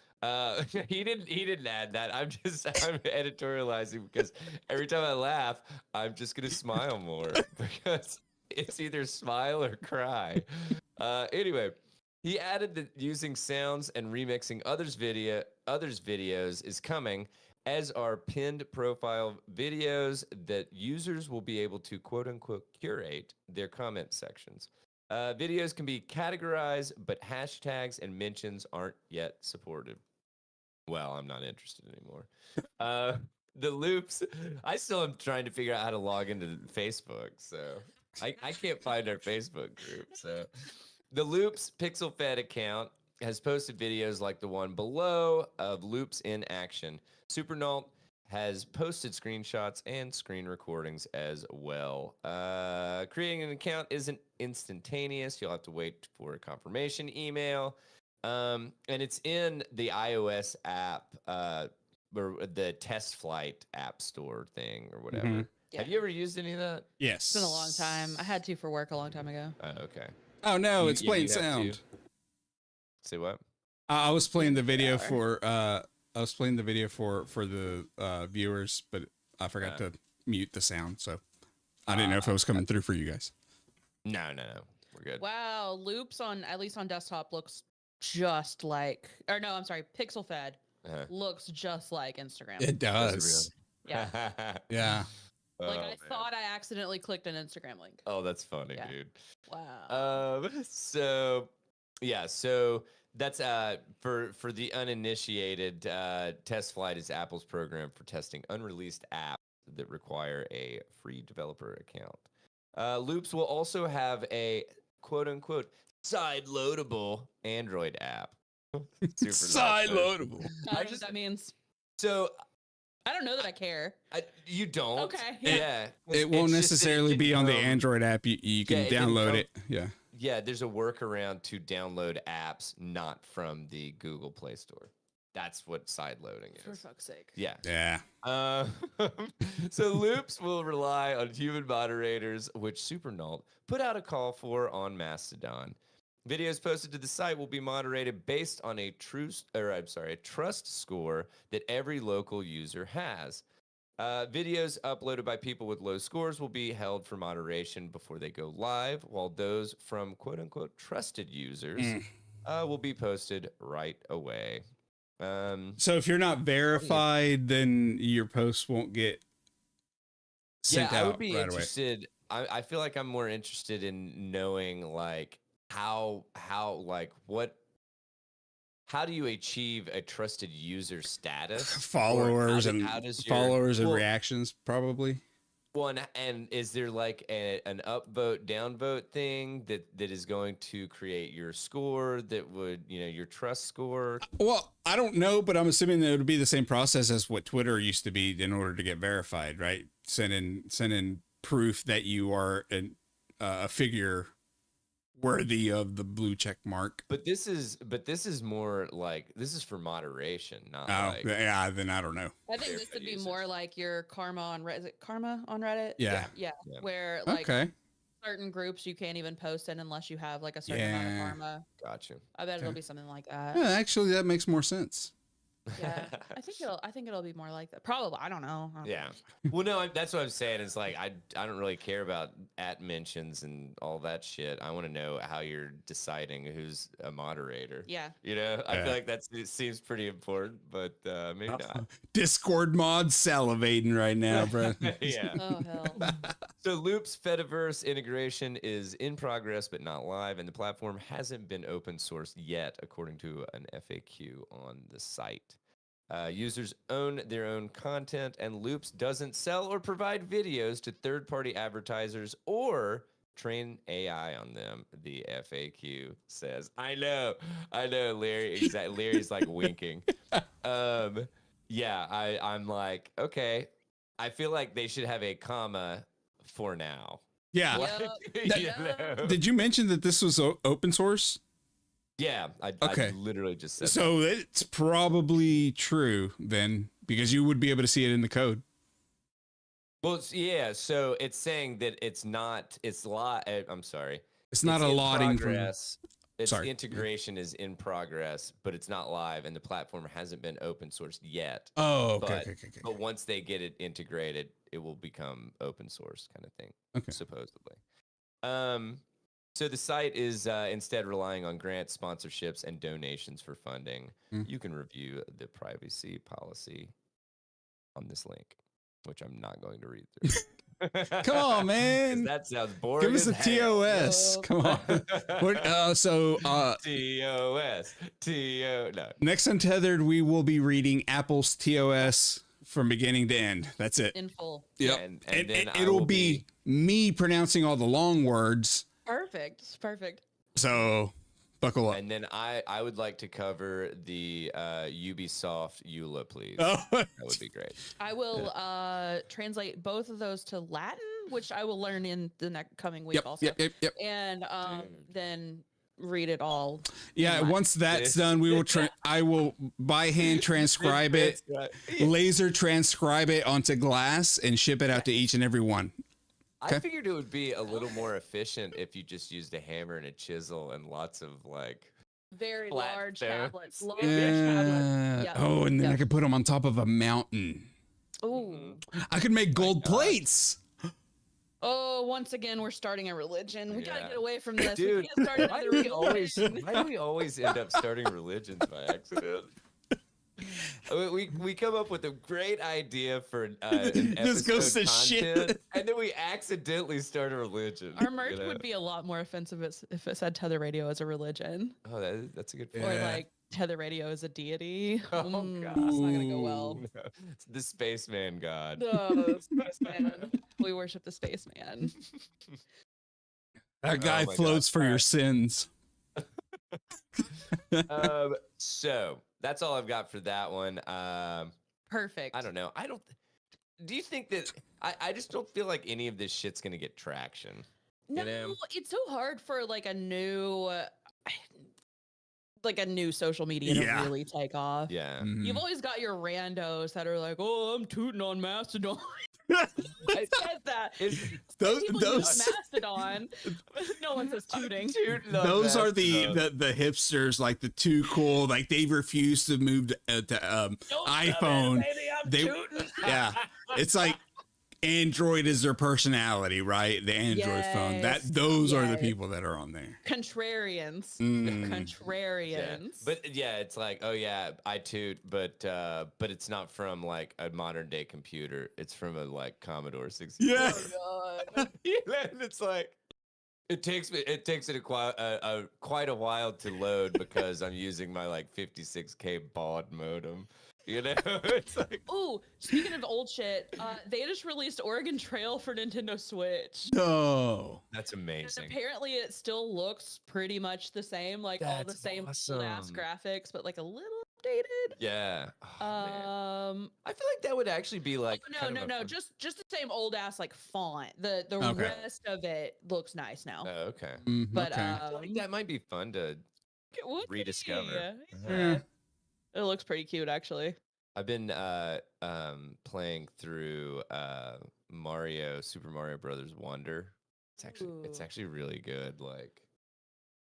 He didn't add that. I'm editorializing because every time I laugh, I'm just gonna smile more because it's either smile or cry. Anyway, he added that using sounds and remixing others' videos is coming, as are pinned profile videos that users will be able to quote unquote curate their comment sections. Videos can be categorized, but hashtags and mentions aren't yet supported. Well, I'm not interested anymore. The loops, I still am trying to figure out how to log into Facebook, so I can't find our Facebook group. So the Loops Pixel Fed account has posted videos like the one below of loops in action. Supernault has posted screenshots and screen recordings as well. Creating an account isn't instantaneous. You'll have to wait for a confirmation email. And it's in the iOS app, or the test flight app store thing or whatever. Mhm. Yeah. Have you ever used any of that? Yes. It's been a long time. I had to for work a long time ago. Oh, okay. Oh no, You- it's you plain have to? sound. Say what? I was playing the video Hour. for I was playing the video for the viewers, but I forgot to mute the sound, so I didn't know if it was coming through for you guys. No. We're good. Wow, loops on at least on desktop looks just like, or no, I'm sorry, Pixel Fed Uh-huh. looks just like Instagram. It does. Yeah. Yeah. Like Oh, I man. thought I accidentally clicked an Instagram link. Oh, that's funny, Yeah. dude. Wow. So that's for the uninitiated, Test Flight is Apple's program for testing unreleased apps that require a free developer account. Loops will also have a quote unquote side loadable Android app. Super Side nice. loadable. I don't know just- what that means. So I don't know that I care. you don't. Okay. Yeah. It won't It's just that necessarily it be on the can come- Android app. You can Yeah, it can download come- it. Yeah. Yeah, there's a workaround to download apps not from the Google Play Store. That's what side loading For is. fuck's sake. Yeah. Yeah. So loops will rely on human moderators, which Supernault put out a call for on Mastodon. Videos posted to the site will be moderated based on a trust score that every local user has. Videos uploaded by people with low scores will be held for moderation before they go live, while those from quote unquote trusted users will be posted right away. So if you're not verified, then your post won't get sent I out would be right away. interested. I feel like I'm more interested in knowing like how do you achieve a trusted user status? Followers and followers and well, reactions, probably. One, and is there like an upvote downvote thing that is going to create your score that would, your trust score? Well, I don't know, but I'm assuming that it would be the same process as what Twitter used to be in order to get verified, right? Send in proof that you are a figure worthy of the blue check mark. But this is more like, this is for moderation, not Oh, like yeah, then I don't know. I think this would be more like your karma on Reddit. Is it karma on Reddit? Yeah. Yeah. Yeah. Where like Okay. certain groups you can't even post in unless you have like a certain amount of Yeah. karma. Gotcha. I bet it'll Okay. be something like that. Yeah, actually, that makes more sense. Yeah. I think it'll be more like that. Probably. I don't know. Yeah. Well, no, that's what I'm saying. It's like I don't really care about at mentions and all that shit. I want to know how you're deciding who's a moderator. Yeah. I Yeah. feel like it seems pretty important, but maybe not. Discord mod salivating right now, bro. Yeah. Oh hell. So Loop's Fediverse integration is in progress but not live, and the platform hasn't been open sourced yet, according to an FAQ on the site. Users own their own content, and Loops doesn't sell or provide videos to third-party advertisers or train AI on them. The FAQ says. I know, Larry. Exactly. Larry's like winking. Yeah, I'm like, okay. I feel like they should have a comma for now. Yeah. Like, you know? Did you mention that this was open source? Yeah, I Okay. literally just said So it's probably true then, because you would be able to see it in the code. Well, yeah, so it's saying that it's not, I'm sorry. It's not a in loading from. progress. Its Sorry. integration is in progress, but it's not live, and the platform hasn't been open sourced yet. Oh, okay, But, okay. but once they get it integrated, it will become open source kind of thing, Okay. supposedly. So the site is instead relying on grants, sponsorships, and donations for funding. You can review the privacy policy on this link, which I'm not going to read through. Come on, man. That sounds boring. Give us a hell. TOS. Come on. No. Next Untethered, we will be reading Apple's TOS from beginning to end. That's it. In full. Yep. And And then it'll be me pronouncing all the long words. Perfect. It's perfect. So buckle up. And then I would like to cover the Ubisoft EULA, please. Oh. That would be great. I will translate both of those to Latin, which I will learn in the next coming week also. Yep. And then read it all. Yeah, Latin. once that's done, we will I will by hand transcribe it, laser transcribe it onto glass, and ship it out to each and every one. I figured it would be a little more efficient if you just used a hammer and a chisel and lots of like Very flat large stones. tablets. Large tablets. Yep. Oh, and then I Yep. could put them on top of a mountain. Ooh. I could make gold plates. Oh, once again, we're starting a religion. We gotta Yeah. get away from this. Dude, we can't start why another do religion. we always end up starting religions by accident? We come up with a great idea for an This goes to episode shit. content, and then we accidentally start a religion. Our merch you know? would be a lot more offensive if it said Tether Radio as a religion, Oh, that's a good point. or Yeah. like Tether Radio as a deity. Oh, Mm, God. That's not gonna go well. No, it's the spaceman god. The spaceman. We worship the spaceman. That guy my floats God. for your sins. So that's all I've got for that one. Perfect. I don't know. Do you think that I just don't feel like any of this shit's gonna get traction? No, know? it's so hard for like a new social media Yeah. to really take off. Yeah. Mhm. You've always got your randos that are like, "Oh, I'm tooting on Mastodon." I said that. Those People use Mastodon. No one says tooting. those are the hipsters, like the too cool, like they refuse to move to iPhone. Yeah, it's like Android is their personality, right? The Android phone. Those are the Yes. people that are on there. Contrarians. Mm. Contrarians. But yeah, it's like, oh yeah, I toot, but it's not from like a modern day computer. It's from a like Commodore 64. Yeah. Oh, God. And it's like it takes it quite a while to load because I'm using my like 56K baud modem. You know, it's like Ooh, speaking of old shit, they just released Oregon Trail for Nintendo Switch. No. that's And amazing. apparently it still looks pretty much the same, like all the That's same ass awesome. graphics, but like a little updated. Yeah. Oh, man. I feel like that would actually be like kind of a No, fun- just the same old ass like font. The Okay. rest of it looks nice now. Oh, okay. But okay. I feel like that might be fun to we'll see. rediscover. Yeah. It looks pretty cute actually. I've been playing through Super Mario Brothers Wonder. It's Ooh. actually really good. Like,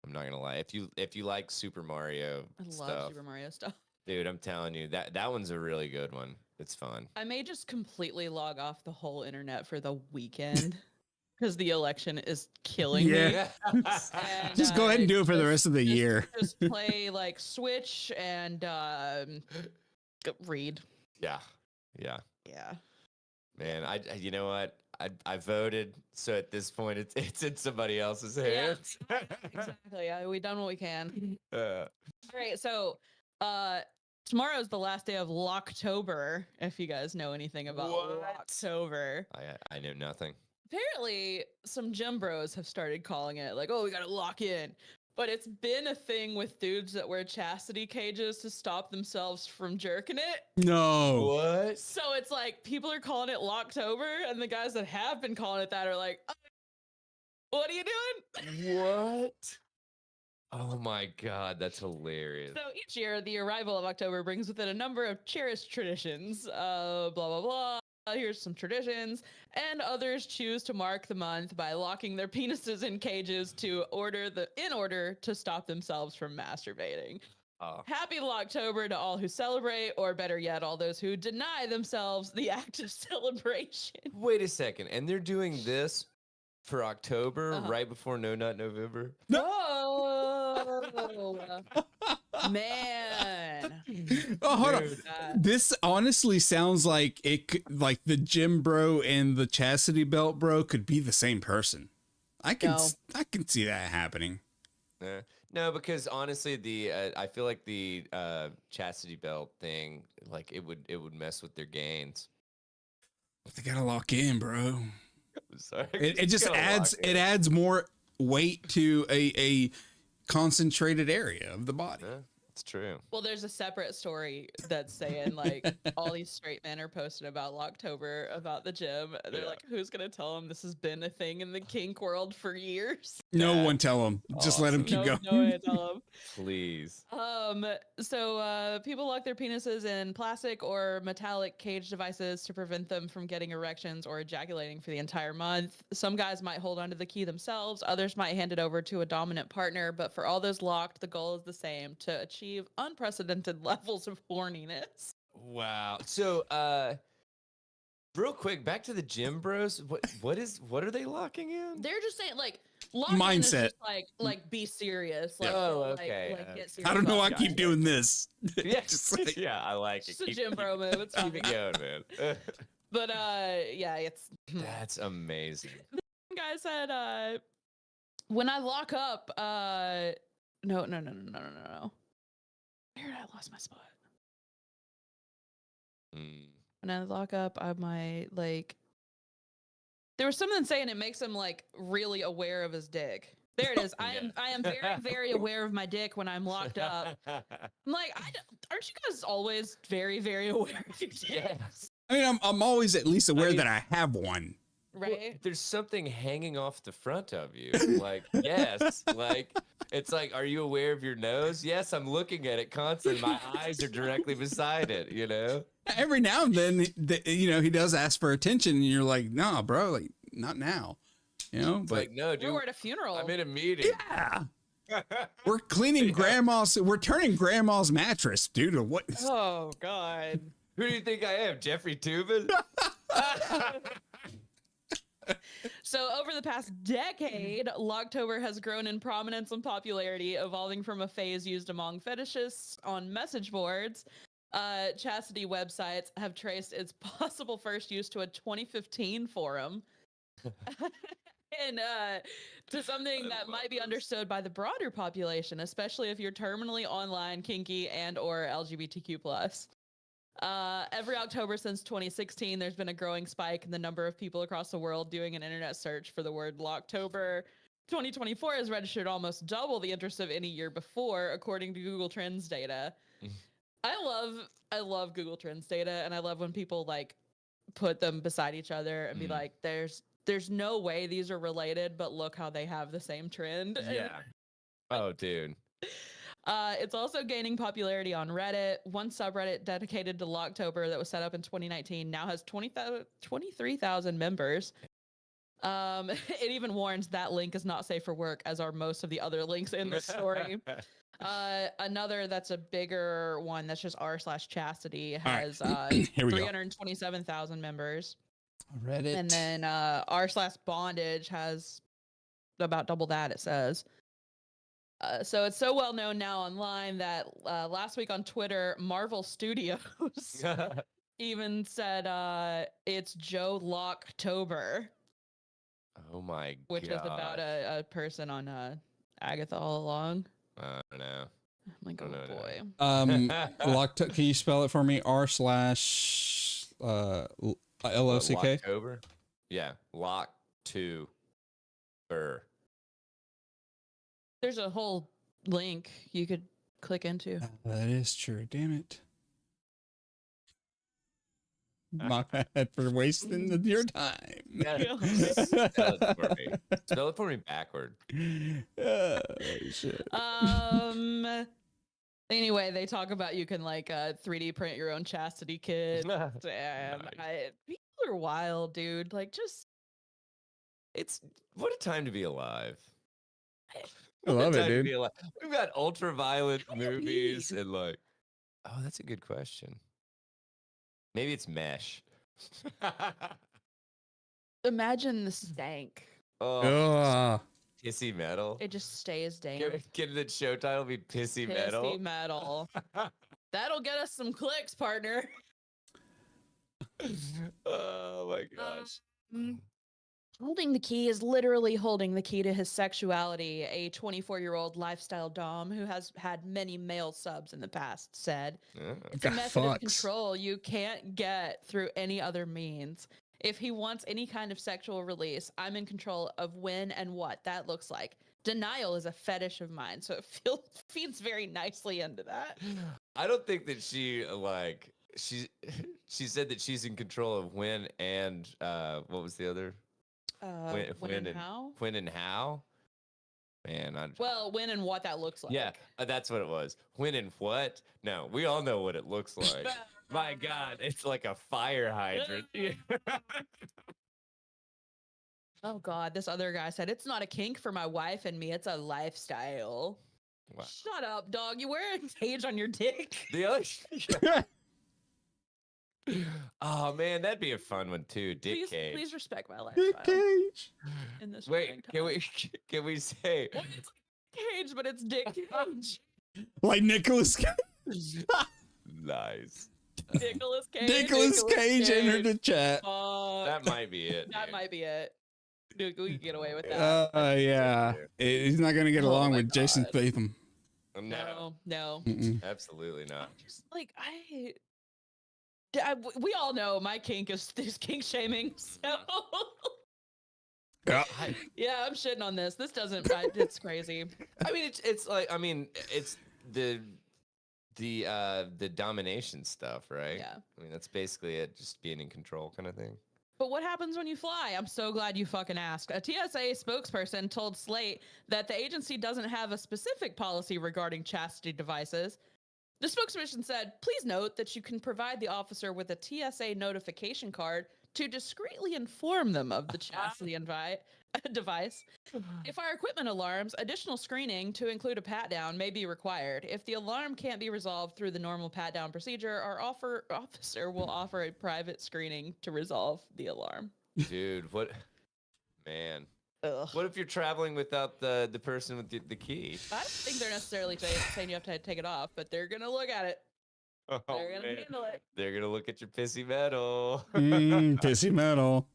I'm not gonna lie. If you like Super Mario I love stuff, Super Mario stuff. dude, I'm telling you that one's a really good one. It's fun. I may just completely log off the whole internet for the weekend because the election is killing me. Yeah. And, Just go ahead and do it for the rest of the just- year. Just play like Switch and read. Yeah. Yeah. Man, you know what? I voted, so at this point it's in somebody else's Yeah, hands. exactly. We've done what we can. Uh, All right, so tomorrow is the last day of Locktober. If you guys know anything about What? Locktober, I know nothing. apparently some gym bros have started calling it like, oh, we gotta lock in. But it's been a thing with dudes that wear chastity cages to stop themselves from jerking it. No. What? So it's like people are calling it Locktober, and the guys that have been calling it that are like, what are you doing? What? Oh my god, that's hilarious. So each year, the arrival of October brings with it a number of cherished traditions. Blah, blah, blah. Here's some traditions. And others choose to mark the month by locking their penises in cages in order to stop themselves from masturbating. Oh. Happy Locktober to all who celebrate, or better yet, all those who deny themselves the act of celebration. Wait a second, and they're doing this for October, right before No Nut November? Oh, man. Oh, hold on. Dude. This honestly sounds like like the gym bro and the chastity belt bro could be the same person. I can see that happening. No, because honestly, I feel like the chastity belt thing, like it would mess with their gains. They gotta lock in, bro. I'm sorry. It just adds more weight to a concentrated area of the body. Yeah, it's true. Well, there's a separate story that's saying like all these straight men are posting about Locktober, about the gym. They're like, who's gonna tell them this has been a thing in the kink world for years? No one tell them. Just let them keep going. No one tell them. Please. So people lock their penises in plastic or metallic cage devices to prevent them from getting erections or ejaculating for the entire month. Some guys might hold onto the key themselves. Others might hand it over to a dominant partner. But for all those locked, the goal is the same: to achieve unprecedented levels of horniness. Wow. So, real quick, back to the gym bros. What are they locking in? They're just saying like locking Mindset. is just like be serious. Like, okay. Like, get serious. I don't know why I about keep it. doing this. Yeah, Just like- yeah, I like it. It's a gym bro move. It's Keep it fine. going, man. But yeah, it's That's amazing. guy said when I lock up no. Where did I lost my spot? When I lock up, I might like there was something saying it makes him like really aware of his dick. There it is. I am very, very aware of my dick when I'm locked up. I'm like, aren't you guys always very, very aware of your dicks? Yes. I mean, I'm always at least aware that I have one. Right? Well, there's something hanging off the front of you. Like, yes. Like, it's like, are you aware of your nose? Yes, I'm looking at it constantly. My eyes are directly beside it, you know? Every now and then, he does ask for attention, and you're like, nah, bro, like, not now. You know, It's but like, no, dude. We're at a funeral. I'm in a meeting. yeah. We're cleaning we're turning grandma's mattress, dude. What? Oh God. Who do you think I am? Jeffrey Tubin? So over the past decade, Locktober has grown in prominence and popularity, evolving from a phase used among fetishists on message boards. Chastity websites have traced its possible first use to a 2015 forum. And to something that might be understood by the broader population, especially if you're terminally online, kinky, and or LGBTQ+. Every October since 2016, there's been a growing spike in the number of people across the world doing an internet search for the word Locktober. 2024 has registered almost double the interest of any year before, according to Google Trends data. I love Google Trends data, and I love when people like put them beside each other and be like, there's no way these are related, but look how they have the same trend. Yeah. Oh, dude. It's also gaining popularity on Reddit. One subreddit dedicated to Locktober that was set up in 2019 now has 23,000 members. It even warns that link is not safe for work, as are most of the other links in the story. Another that's a bigger one that's just r/chastity has 327,000 members. Reddit. And then r/bondage has about double that, it says. So it's so well known now online that last week on Twitter, Marvel Studios even said it's Joe Locktober, Oh my which is about gosh. a person on Agatha All Along. I don't know. I'm like, Oh, oh no, boy. Can you spell it for me? R slash LOCK. Locktober? Yeah, lock to Burr. There's a whole link you could click into. That is true. Damn it. My bad for wasting your time. Spell it for me. Spell it for me backward. Oh, shit. Anyway, they talk about you can like 3D print your own chastity kit. And Nice. people are wild, dude. Like, just It's what a time to be alive. I love it, Time to dude. be alive. We've got ultra violent What do you movies mean? and like, oh, that's a good question. Maybe it's Mesh. imagine the stank. Oh, Ugh. pissy metal. It just stays dank. Can the show title be Pissy Metal? Pissy metal. That'll get us some clicks, partner. Oh my gosh. Holding the key is literally holding the key to his sexuality, a 24-year-old lifestyle dom who has had many male subs in the past said. Yeah. It's a God, method of fucks. control you can't get through any other means. If he wants any kind of sexual release, I'm in control of when and what that looks like. Denial is a fetish of mine, so it feeds very nicely into that. I don't think that she like she said that she's in control of when and what was the other? When and how? When and how? Man, Well, when and what that looks like. yeah, that's what it was. When and what? No, we all know what it looks like. My God, it's like a fire hydrant. Oh God, this other guy said it's not a kink for my wife and me; it's a lifestyle. Wow. Shut up, dog. You wear a cage on your dick. The other. Oh man, that'd be a fun one too. Dick cage. Please respect my Dick lifestyle cage. in this. Wait, can we say? Well, it's like cage, but it's dick cage. Like Nicholas Cage. Nice. Nicholas Cage. Nicholas Cage entered the chat. That might be it. That dude. might be it. Dude, we can get away with that. Yeah. He's not gonna get Oh along my with Jason God. Statham. No, No. Mm-mm. absolutely not. Just like we all know my kink is kink shaming. So Yeah. yeah, I'm shitting on this. This doesn't. It's crazy. I mean, it's like it's the domination stuff, right? Yeah. I mean, that's basically it, just being in control kind of thing. But what happens when you fly? I'm so glad you fucking asked. A TSA spokesperson told Slate that the agency doesn't have a specific policy regarding chastity devices. The spokesperson said, please note that you can provide the officer with a TSA notification card to discreetly inform them of the chastity device. If our equipment alarms, additional screening to include a pat-down may be required. If the alarm can't be resolved through the normal pat-down procedure, our officer will offer a private screening to resolve the alarm. Dude, what? Man, Ugh. what if you're traveling without the person with the key? I don't think they're necessarily saying you have to take it off, but they're going to look at it. Oh, They're going to man. handle it. They're gonna look at your pissy metal. Pissy metal.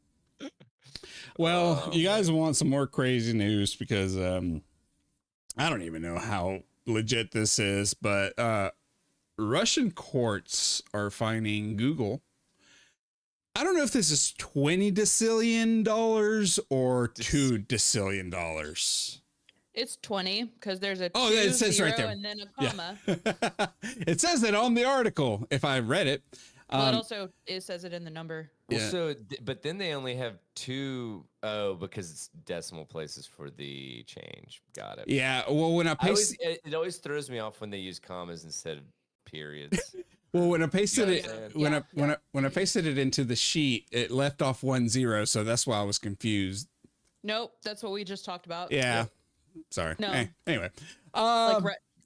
Well, Oh, you guys want some more crazy news because I don't even know how legit this is, but Russian courts are fining Google. I don't know if this is $20 decillion or $2 decillion. It's 20 because there's a Oh, two, yeah, it says right zero, there. and then a Yeah. comma. It says that on the article if I read it. Well, it says it in the number. Well, Yeah. so, but then they only have two. Oh, because it's decimal places for the change. Got it. Yeah. Well, when I It always throws me off when they use commas instead of periods. when I pasted You it, know what I'm when I pasted it into the sheet, it left off 10, so that's why I was confused. Nope, that's what we just talked about. Yeah. Sorry. No. Anyway.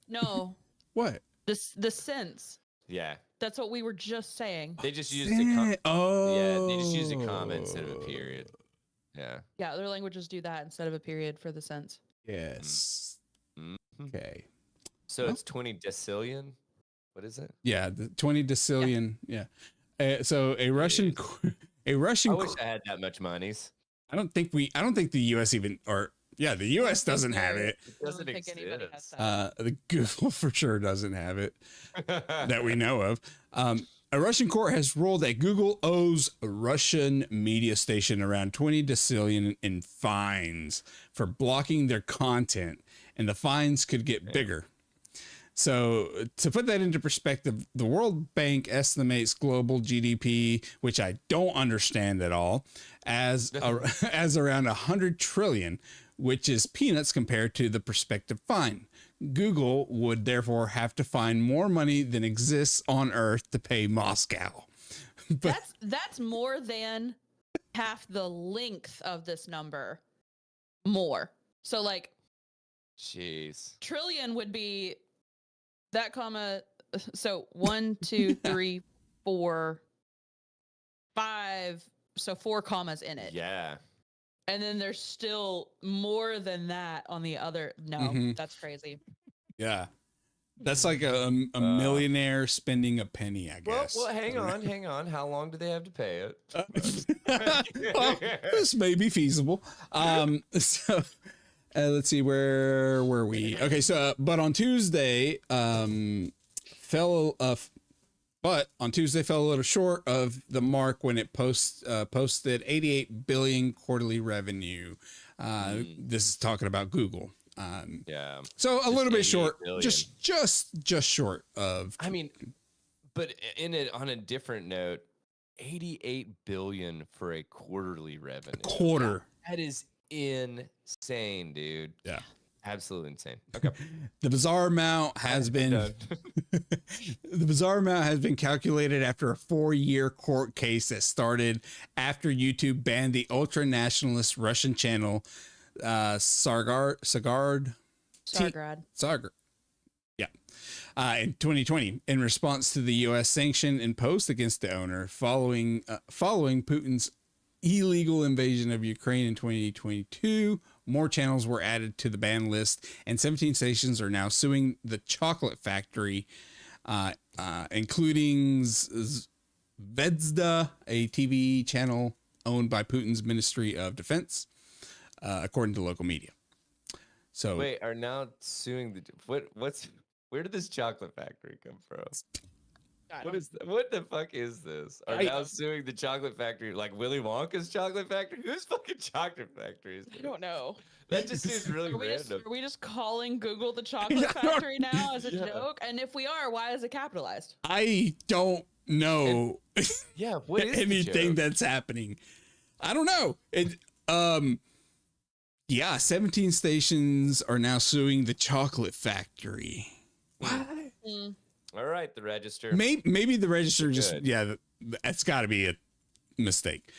No, What? the sense. Yeah, That's what we were just saying. they just used a comma. Oh. Yeah, they just used a comma instead of a period. Yeah. Yeah, other languages do that instead of a period for the sense. Yes. Mhm. Okay. So Well. it's 20 decillion. What is it? Yeah, the 20 decillion. Yeah. So a Russian, a Russian. I wish I had that much monies. I don't think the U.S. even, or yeah, the U.S. doesn't have it. It I don't doesn't think anybody has exist. that. The Google for sure doesn't have it that we know of. A Russian court has ruled that Google owes a Russian media station around 20 decillion in fines for blocking their content, and the fines could get bigger. So to put that into perspective, the World Bank estimates global GDP, which I don't understand at all, as as around 100 trillion, which is peanuts compared to the prospective fine. Google would therefore have to find more money than exists on Earth to pay Moscow. But That's more than half the length of this number. More. So like Jeez. trillion would be that comma. So 1, 2, 3, 4, 5. So 4 commas in it. Yeah. And then there's still more than that on the other. No, Mhm. that's crazy. yeah, that's like a millionaire spending a penny, I guess. Well, hang on. How long do they have to pay it? Well, this may be feasible. So let's see, where were we? Okay, so but on Tuesday, fell a little short of the mark when it posted 88 billion quarterly revenue. This is talking about Google. Yeah. So a little bit short, billion. just short of. I mean, but on a different note, 88 billion for a quarterly revenue. Quarter. That is insane, dude. Yeah. Absolutely insane. Okay. The bizarre amount has been calculated after a 4-year court case that started after YouTube banned the ultra nationalist Russian channel Sargrad. Yeah. In 2020, in response to the U.S. sanction imposed against the owner following Putin's illegal invasion of Ukraine in 2022, more channels were added to the ban list, and 17 stations are now suing the chocolate factory, including Zvezda, a TV channel owned by Putin's Ministry of Defense, according to local media. So wait, are now suing where did this chocolate factory come from? What the fuck is this? Are now suing the chocolate factory like Willy Wonka's chocolate factory? Whose fucking chocolate factory is this? I don't know. That just seems really random. Are we just calling Google the chocolate factory now as a joke? And if we are, why is it capitalized? I don't know. Yeah, what is anything that's happening? I don't know. 17 stations are now suing the chocolate factory. What? All right, the register. Maybe the register just that's got to be a mistake.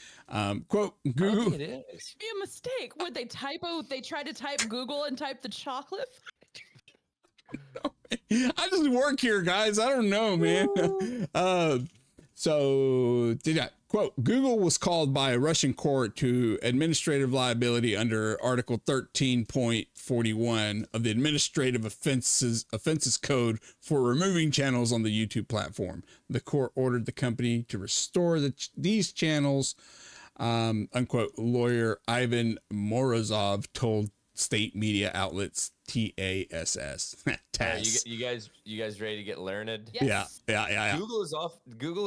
Quote Google. It is. Be a mistake. Would they typo? They tried to type Google and type the chocolate. I just work here, guys. I don't know, man. So did I quote? Google was called by a Russian court to administrative liability under Article 13.41 of the Administrative Offenses Code for removing channels on the YouTube platform. The court ordered the company to restore these channels. Unquote. Lawyer Ivan Morozov told state media outlets TASS. You guys ready to get learned? Yes. Yeah. Google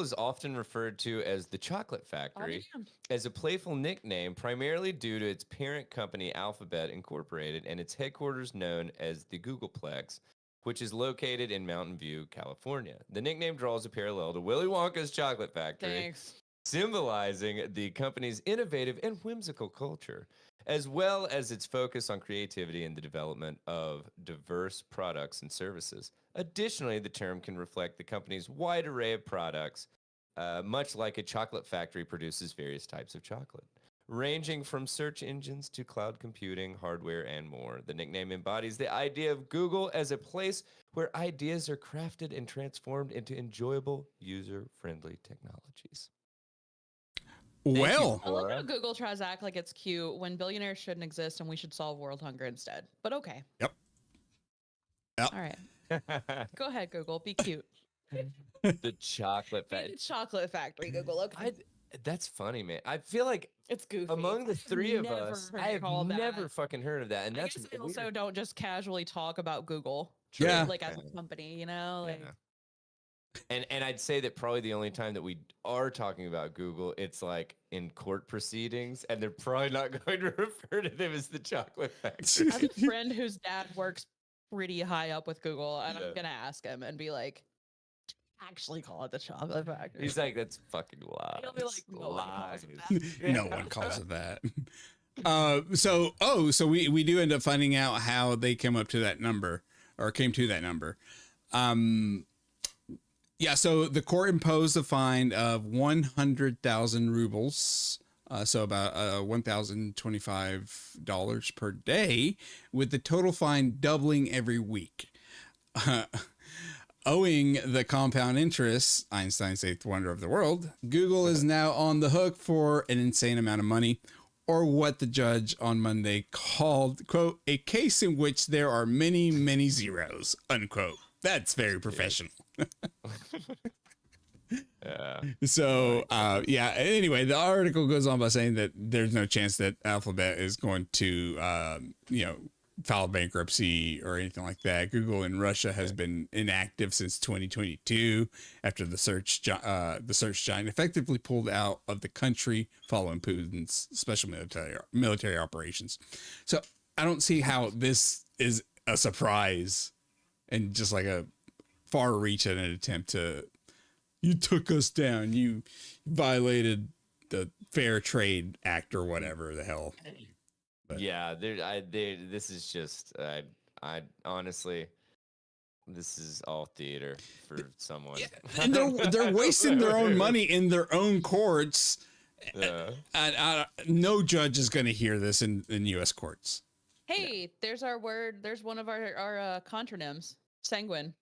is often referred to as the Chocolate Factory as a playful nickname, primarily due to its parent company Alphabet Incorporated and its headquarters known as the Googleplex, which is located in Mountain View, California. The nickname draws a parallel to Willy Wonka's Chocolate Factory. Thanks. Symbolizing the company's innovative and whimsical culture, as well as its focus on creativity and the development of diverse products and services. Additionally, the term can reflect the company's wide array of products, much like a chocolate factory produces various types of chocolate, ranging from search engines to cloud computing, hardware, and more. The nickname embodies the idea of Google as a place where ideas are crafted and transformed into enjoyable, user-friendly technologies. Well, I like how Google tries to act like it's cute when billionaires shouldn't exist and we should solve world hunger instead. But okay. Yep. All right. Go ahead, Google. Be cute. The chocolate Be the chocolate factory, Google. Okay. That's funny, man. I feel like It's goofy. among the I've three of never us, heard I it have called never that. fucking heard of that, and I that's guess I weird. also don't just casually talk about Google. True. Yeah. Like as a company, you know? Like, Yeah. And I'd say that probably the only time that we are talking about Google, it's like in court proceedings, and they're probably not going to refer to them as the chocolate factory. I have a friend whose dad works pretty high up with Google, and Yeah. I'm gonna ask him and be like, actually call it the chocolate factory. He's like, that's fucking lies. He'll be like, nobody calls it Lies. that. No one calls it that. So we do end up finding out how they came up to that number or came to that number. Yeah, so the court imposed a fine of 100,000 rubles, so about $1,025 per day, with the total fine doubling every week. Owing the compound interest, Einstein's eighth wonder of the world, Google is now on the hook for an insane amount of money, or what the judge on Monday called, quote, a case in which there are many, many zeros, unquote. That's very professional. Yeah. So, yeah, anyway, the article goes on by saying that there's no chance that Alphabet is going to, file bankruptcy or anything like that. Google in Russia has been inactive since 2022 after the search giant effectively pulled out of the country following Putin's special military operations. So I don't see how this is a surprise and just like a far reach at an attempt to, you took us down, you violated the Fair Trade Act or whatever the hell. But. Yeah, this is just, I honestly, this is all theater for someone. Yeah, and they're wasting their own money in their own courts. Yeah. And no judge is going to hear this in U.S. courts. Hey, there's our word. There's one of our contronyms, sanguine.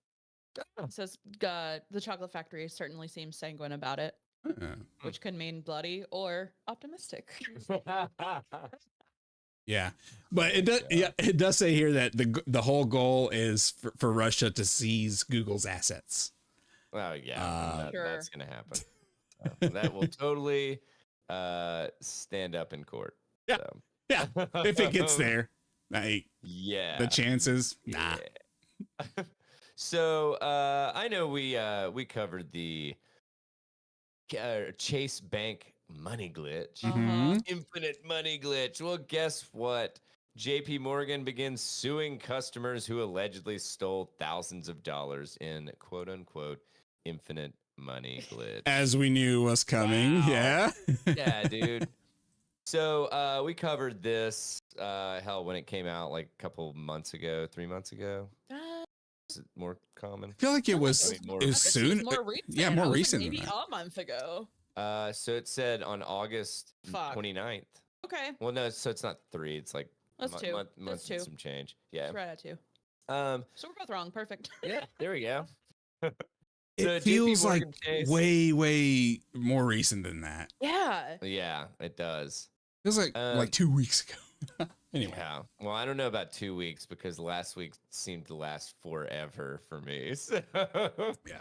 It says the chocolate factory certainly seems sanguine about it, which can mean bloody or optimistic. Yeah, but it does. Yeah, it does say here that the whole goal is for Russia to seize Google's assets. Well, yeah, Sure. that's gonna happen. That will totally stand up in court. Yeah, So. yeah. If it gets there, like, yeah, the chances, nah. Yeah. So I know we covered the Chase Bank money glitch. Mhm. Infinite money glitch. Well, guess what? JP Morgan begins suing customers who allegedly stole thousands of dollars in quote unquote infinite money glitch. As we knew was coming. Wow. Yeah. Yeah, dude. So we covered this hell when it came out like a couple months ago, 3 months ago. Is it more common? I feel like it was, I mean, more it was soon. More recent. Yeah, I more was like, recent than maybe that. a month ago. So it said on August Fuck. 29th. Okay, Well, no, so it's not 3. It's like that's two. month That's and two. some change. Yeah. That's right at two. So we're both wrong. Perfect. Yeah. There we go. It So JP feels like Morgan Chase- way more recent than that. Yeah. Yeah, it does. It was like 2 weeks ago. Anyway. Yeah. Well, I don't know about 2 weeks because last week seemed to last forever for me. So. Yeah.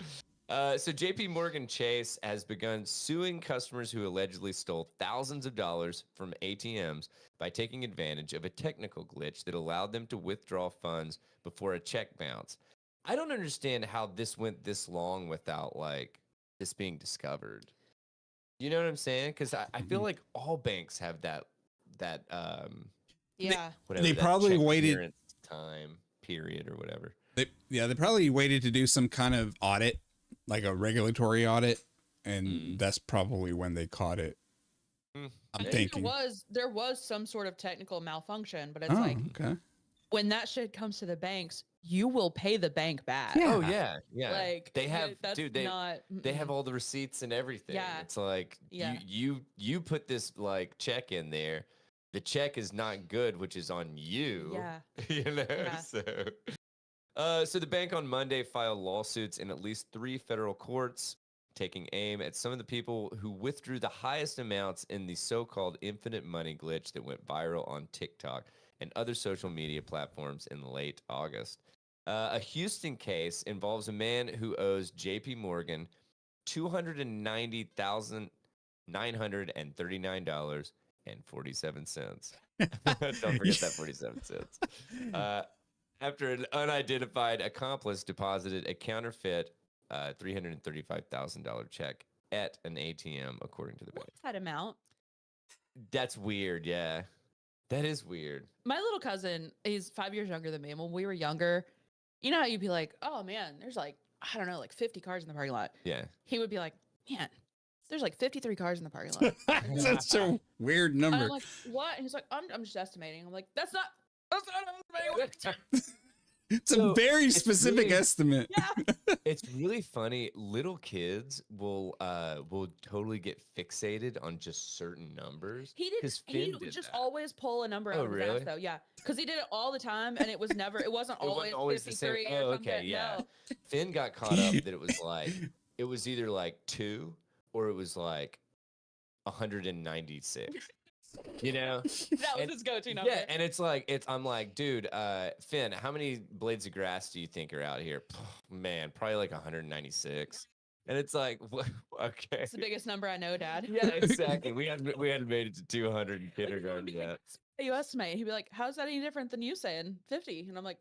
So JP Morgan Chase has begun suing customers who allegedly stole thousands of dollars from ATMs by taking advantage of a technical glitch that allowed them to withdraw funds before a check bounced. I don't understand how this went this long without like this being discovered. You know what I'm saying? Because I feel like all banks have that Yeah. whatever They that probably check waited- clearance time period or whatever. They probably waited to do some kind of audit, like a regulatory audit, and that's probably when they caught it. Mm. I'm I think thinking. there was some sort of technical malfunction, but it's Oh, like okay. when that shit comes to the banks, you will pay the bank back. Yeah. Oh yeah, yeah. Like they have, that's dude. not. They have all the receipts and everything. Yeah. It's like Yeah. you put this like check in there. The check is not good, which is on you. Yeah. You know. Yeah. So the bank on Monday filed lawsuits in at least 3 federal courts, taking aim at some of the people who withdrew the highest amounts in the so-called infinite money glitch that went viral on TikTok and other social media platforms in late August. A Houston case involves a man who owes J.P. Morgan $290,939.47. Don't forget that 47 cents. After an unidentified accomplice deposited a counterfeit $335,000 check at an ATM, according to the bank. What's that amount? That's weird. Yeah, that is weird. My little cousin, he's 5 years younger than me. And when we were younger, you know how you'd be like, oh man, there's like, I don't know, like 50 cars in the parking lot. Yeah. He would be like, man, there's like 53 cars in the parking lot. That's such a weird And number. I'm like, what? And he's like, I'm just estimating. I'm like, that's not estimating. It's a So, very it's specific really- estimate. Yeah. It's really funny. Little kids will totally get fixated on just certain numbers. He did. 'Cause He Finn would did just that. always pull a number out Oh, of his really? ass, though. Yeah, because he did it all the time, and it wasn't It wasn't always the same. 53 Oh, or okay, something. yeah. No. Finn got caught up that it was either like 2 or it was like 196. You know? That was And- his go-to number. Yeah, and it's like I'm like, dude, Finn, how many blades of grass do you think are out here? Man, probably like 196. And it's like, okay. It's the biggest number I know, Dad. Yeah, exactly. We hadn't made it to 200 in kindergarten yet. Hey, you estimate. He'd be like, how's that any different than you saying 50? And I'm like,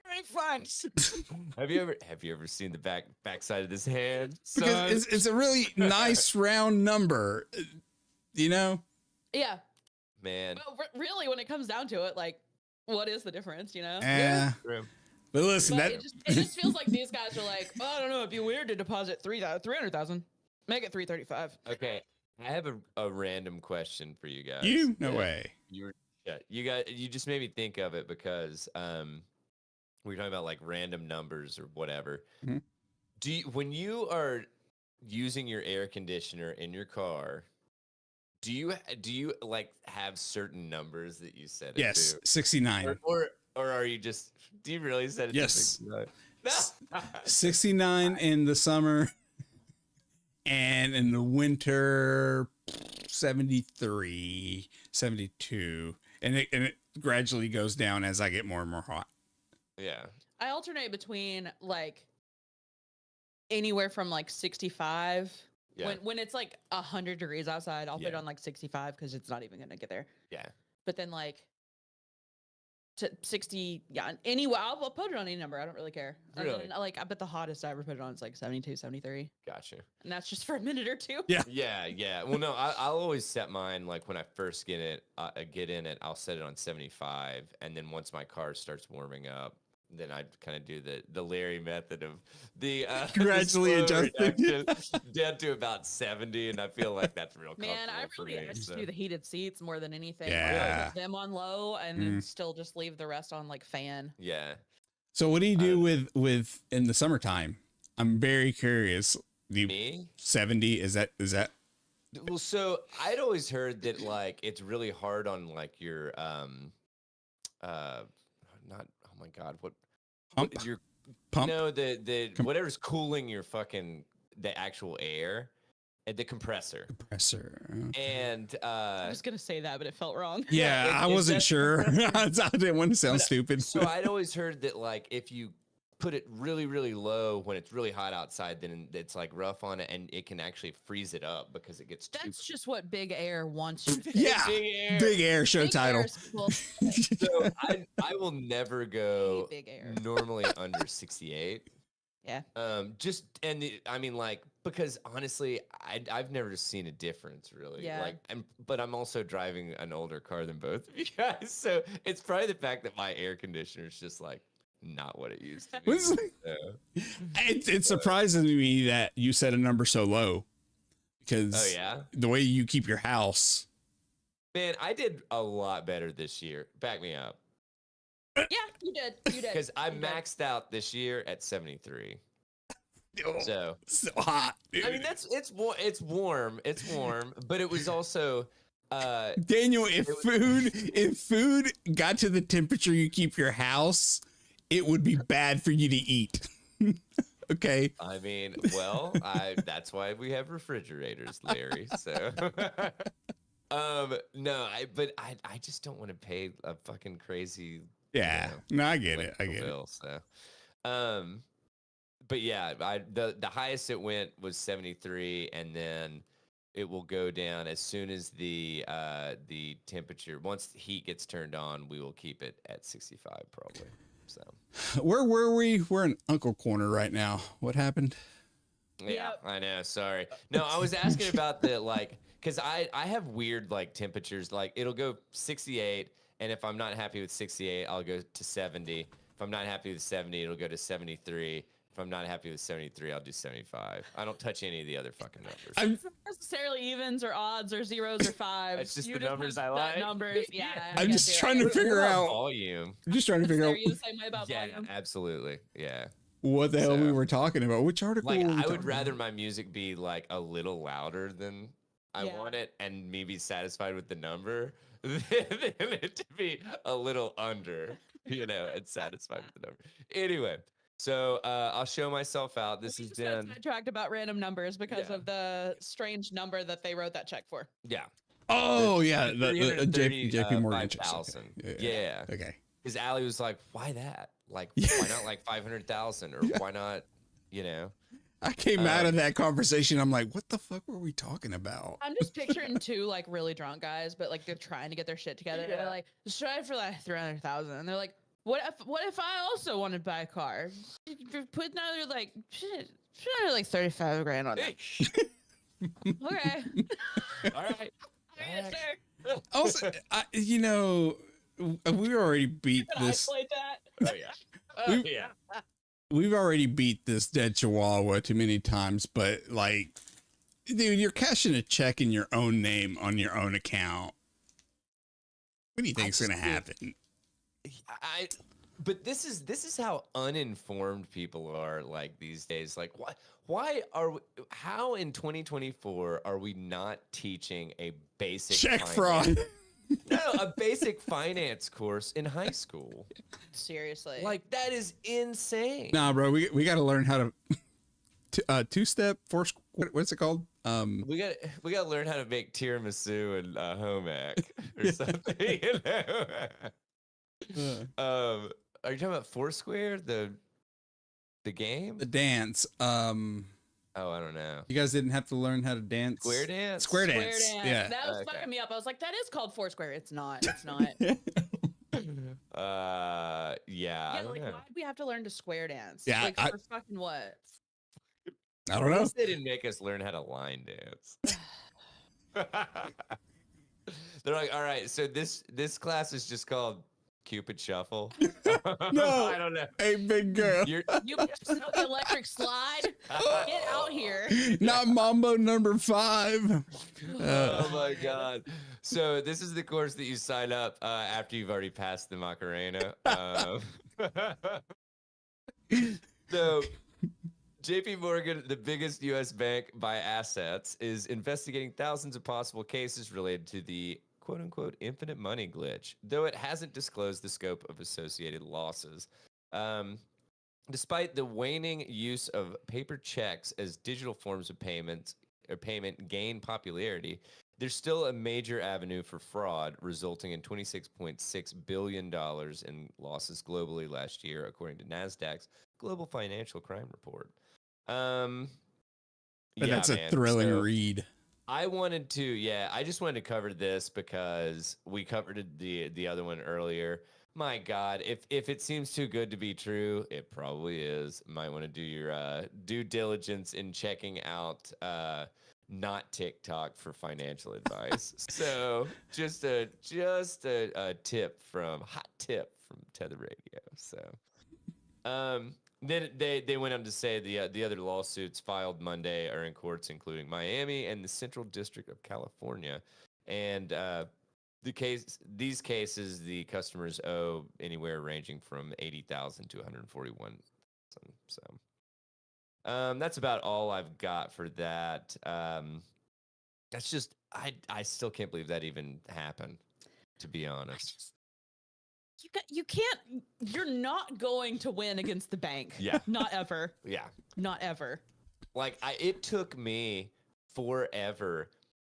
great fun. Have you ever seen the backside of this hand? Because son? it's a really nice round number, you know? Yeah. Man. Well, really, when it comes down to it, like, what is the difference, you know? True. But listen, But that it just feels like these guys are like, oh, I don't know, it'd be weird to deposit 300,000. Make it 335. Okay. I have a random question for you guys. no way. You just made me think of it because we were talking about like random numbers or whatever. Mhm. When you are using your air conditioner in your car, do you like have certain numbers that you set it Yes, to? 69. Or are you just do you really set it Yes. to 69? 69 in the summer, and in the winter 73, 72. And it gradually goes down as I get more and more hot. Yeah. I alternate between like anywhere from like 65. Yeah. When it's like 100 degrees outside, I'll put it Yeah. on like 65 because it's not even gonna get there. Yeah. But then like to 60, yeah, anyway, I'll put it on any number. I don't really care. And Really? then, like, I bet the hottest I ever put it on is like 72, 73. Gotcha. And that's just for a minute or two. Yeah. Yeah. Well, no, I'll always set mine like when I first get in it, I'll set it on 75, and then once my car starts warming up, then I kind of do the Larry method of the Gradually the slow adjusting. reduction down to about 70, and I feel like that's real Man, I comfortable really for me. I just so- do the heated seats more than anything. Like, Yeah. put them on low and then still just leave the rest on like fan. Yeah. So what do you do with in the summertime? I'm very curious. Do you, Me? 70 is that Well, so I'd always heard that like it's really hard on like your not oh my god what Pump? your Pump? no the whatever's cooling your fucking the actual air and the compressor compressor? and I was gonna say that, but it felt wrong. Yeah, I wasn't that's- sure. I didn't want to sound But, stupid. so I'd always heard that like if you put it really really low when it's really hot outside, then it's like rough on it and it can actually freeze it up because it gets too That's just what Big Air wants you to think. Yeah, big air. big air show Big title. Air is cool. So I will never go Big Air. normally under 68. Yeah. Just I mean like because honestly I've never seen a difference really. Yeah. Like but I'm also driving an older car than both of you guys, so it's probably the fact that my air conditioner is just like not what it used to be. What's- So, It surprises me that you set a number so low because oh yeah, the way you keep your house. man, I did a lot better this year. Back me up Yeah, you did. You did. because I You did. maxed out this year at 73. So. So hot. I mean, it's warm, but it was also, Daniel, if food got to the temperature you keep your house, it would be bad for you to eat. Okay. I mean, well, that's why we have refrigerators, Larry. So, no, I just don't want to pay a fucking crazy Yeah. No, I get it. I get it. Bill, so, but yeah, the highest it went was 73, and then it will go down as soon as the temperature. Once the heat gets turned on, we will keep it at 65 probably. So Where were we? We're in Uncle Corner right now. What happened? yeah, Yep. I know. Sorry. No, I was asking about the like, because I have weird like temperatures. Like it'll go 68, and if I'm not happy with 68, I'll go to 70. If I'm not happy with 70, it'll go to 73. If I'm not happy with 73, I'll do 75. I don't touch any of the other fucking numbers. I'm Not necessarily evens or odds or zeros or fives. It's just You the numbers have I set like. Numbers, yeah. I I'm get just you. trying to What figure about out. volume. I'm just trying to figure Are out you the same way about Yeah, volume? absolutely. Yeah. what the hell we So- were talking about. Which article? Like were we I would talking rather about? my music be like a little louder than I Yeah. want it, and me be satisfied with the number, than it to be a little under, and satisfied with the number. Anyway, so I'll show myself out. This We has just got been sidetracked about random numbers because Yeah. of the strange number that they wrote that check for. yeah. Oh yeah, the 330, JP Morgan 5,000. checks. Yeah. Okay. Because Allie was like, "Why that? Like, Yeah. why not like 500,000 or why not? You know." I came out of that conversation. I'm like, what the fuck were we talking about? I'm just picturing two like really drunk guys, but like they're trying to get their shit together. Yeah. They're like, let's try it for like 300,000, and they're like, what if I also wanted to buy a car? Put another like shit, like 35 grand on it. Okay. All right. Okay, sure. Also, we already beat Can I this. isolate that? Oh yeah. We- yeah. We've already beat this dead chihuahua too many times, but like, dude, you're cashing a check in your own name on your own account. What do you think's just gonna think- happen? But this is how uninformed people are like these days. Like how in 2024 are we not teaching a basic Check finance- fraud. No, a basic finance course in high school. Seriously. Like that is insane. Nah, bro, we got to learn how to two-step, what's it called? We got to learn how to make tiramisu and home ec or something. Are you talking about Foursquare, the game? The dance. Oh, I don't know. You guys didn't have to learn how to dance. Square dance. Square Square dance. dance. Yeah. That was Okay. fucking me up. I was like, that is called Foursquare. It's not. It's not. Yeah. I Yeah, don't like know. why'd we have to learn to square dance? Yeah, Like I- for fucking what? I don't At know. least they didn't make us learn how to line dance. They're like, all right, so this class is just called Cupid Shuffle. No. I don't know. Hey, big girl. You're You just know the electric slide? Get out here. Not Mambo number 5. oh my god. So this is the course that you sign up after you've already passed the Macarena. So JP Morgan, the biggest US bank by assets, is investigating thousands of possible cases related to the quote unquote infinite money glitch, though it hasn't disclosed the scope of associated losses. Despite the waning use of paper checks as digital forms of payment gain popularity, there's still a major avenue for fraud, resulting in $26.6 billion in losses globally last year, according to NASDAQ's Global Financial Crime Report. But Yeah, that's a man. thrilling So read. I just wanted to cover this because we covered the other one earlier. My God, if it seems too good to be true, it probably is. Might want to do your due diligence in checking out not TikTok for financial advice. So just a hot tip from Tether Radio. So then they went on to say the other lawsuits filed Monday are in courts including Miami and the Central District of California, and these cases the customers owe anywhere ranging from 80,000 to 141,000. So that's about all I've got for that. That's just I still can't believe that even happened, to be honest. You can't. You're not going to win against the bank. Yeah. Not ever. Yeah. Not ever. Like it took me forever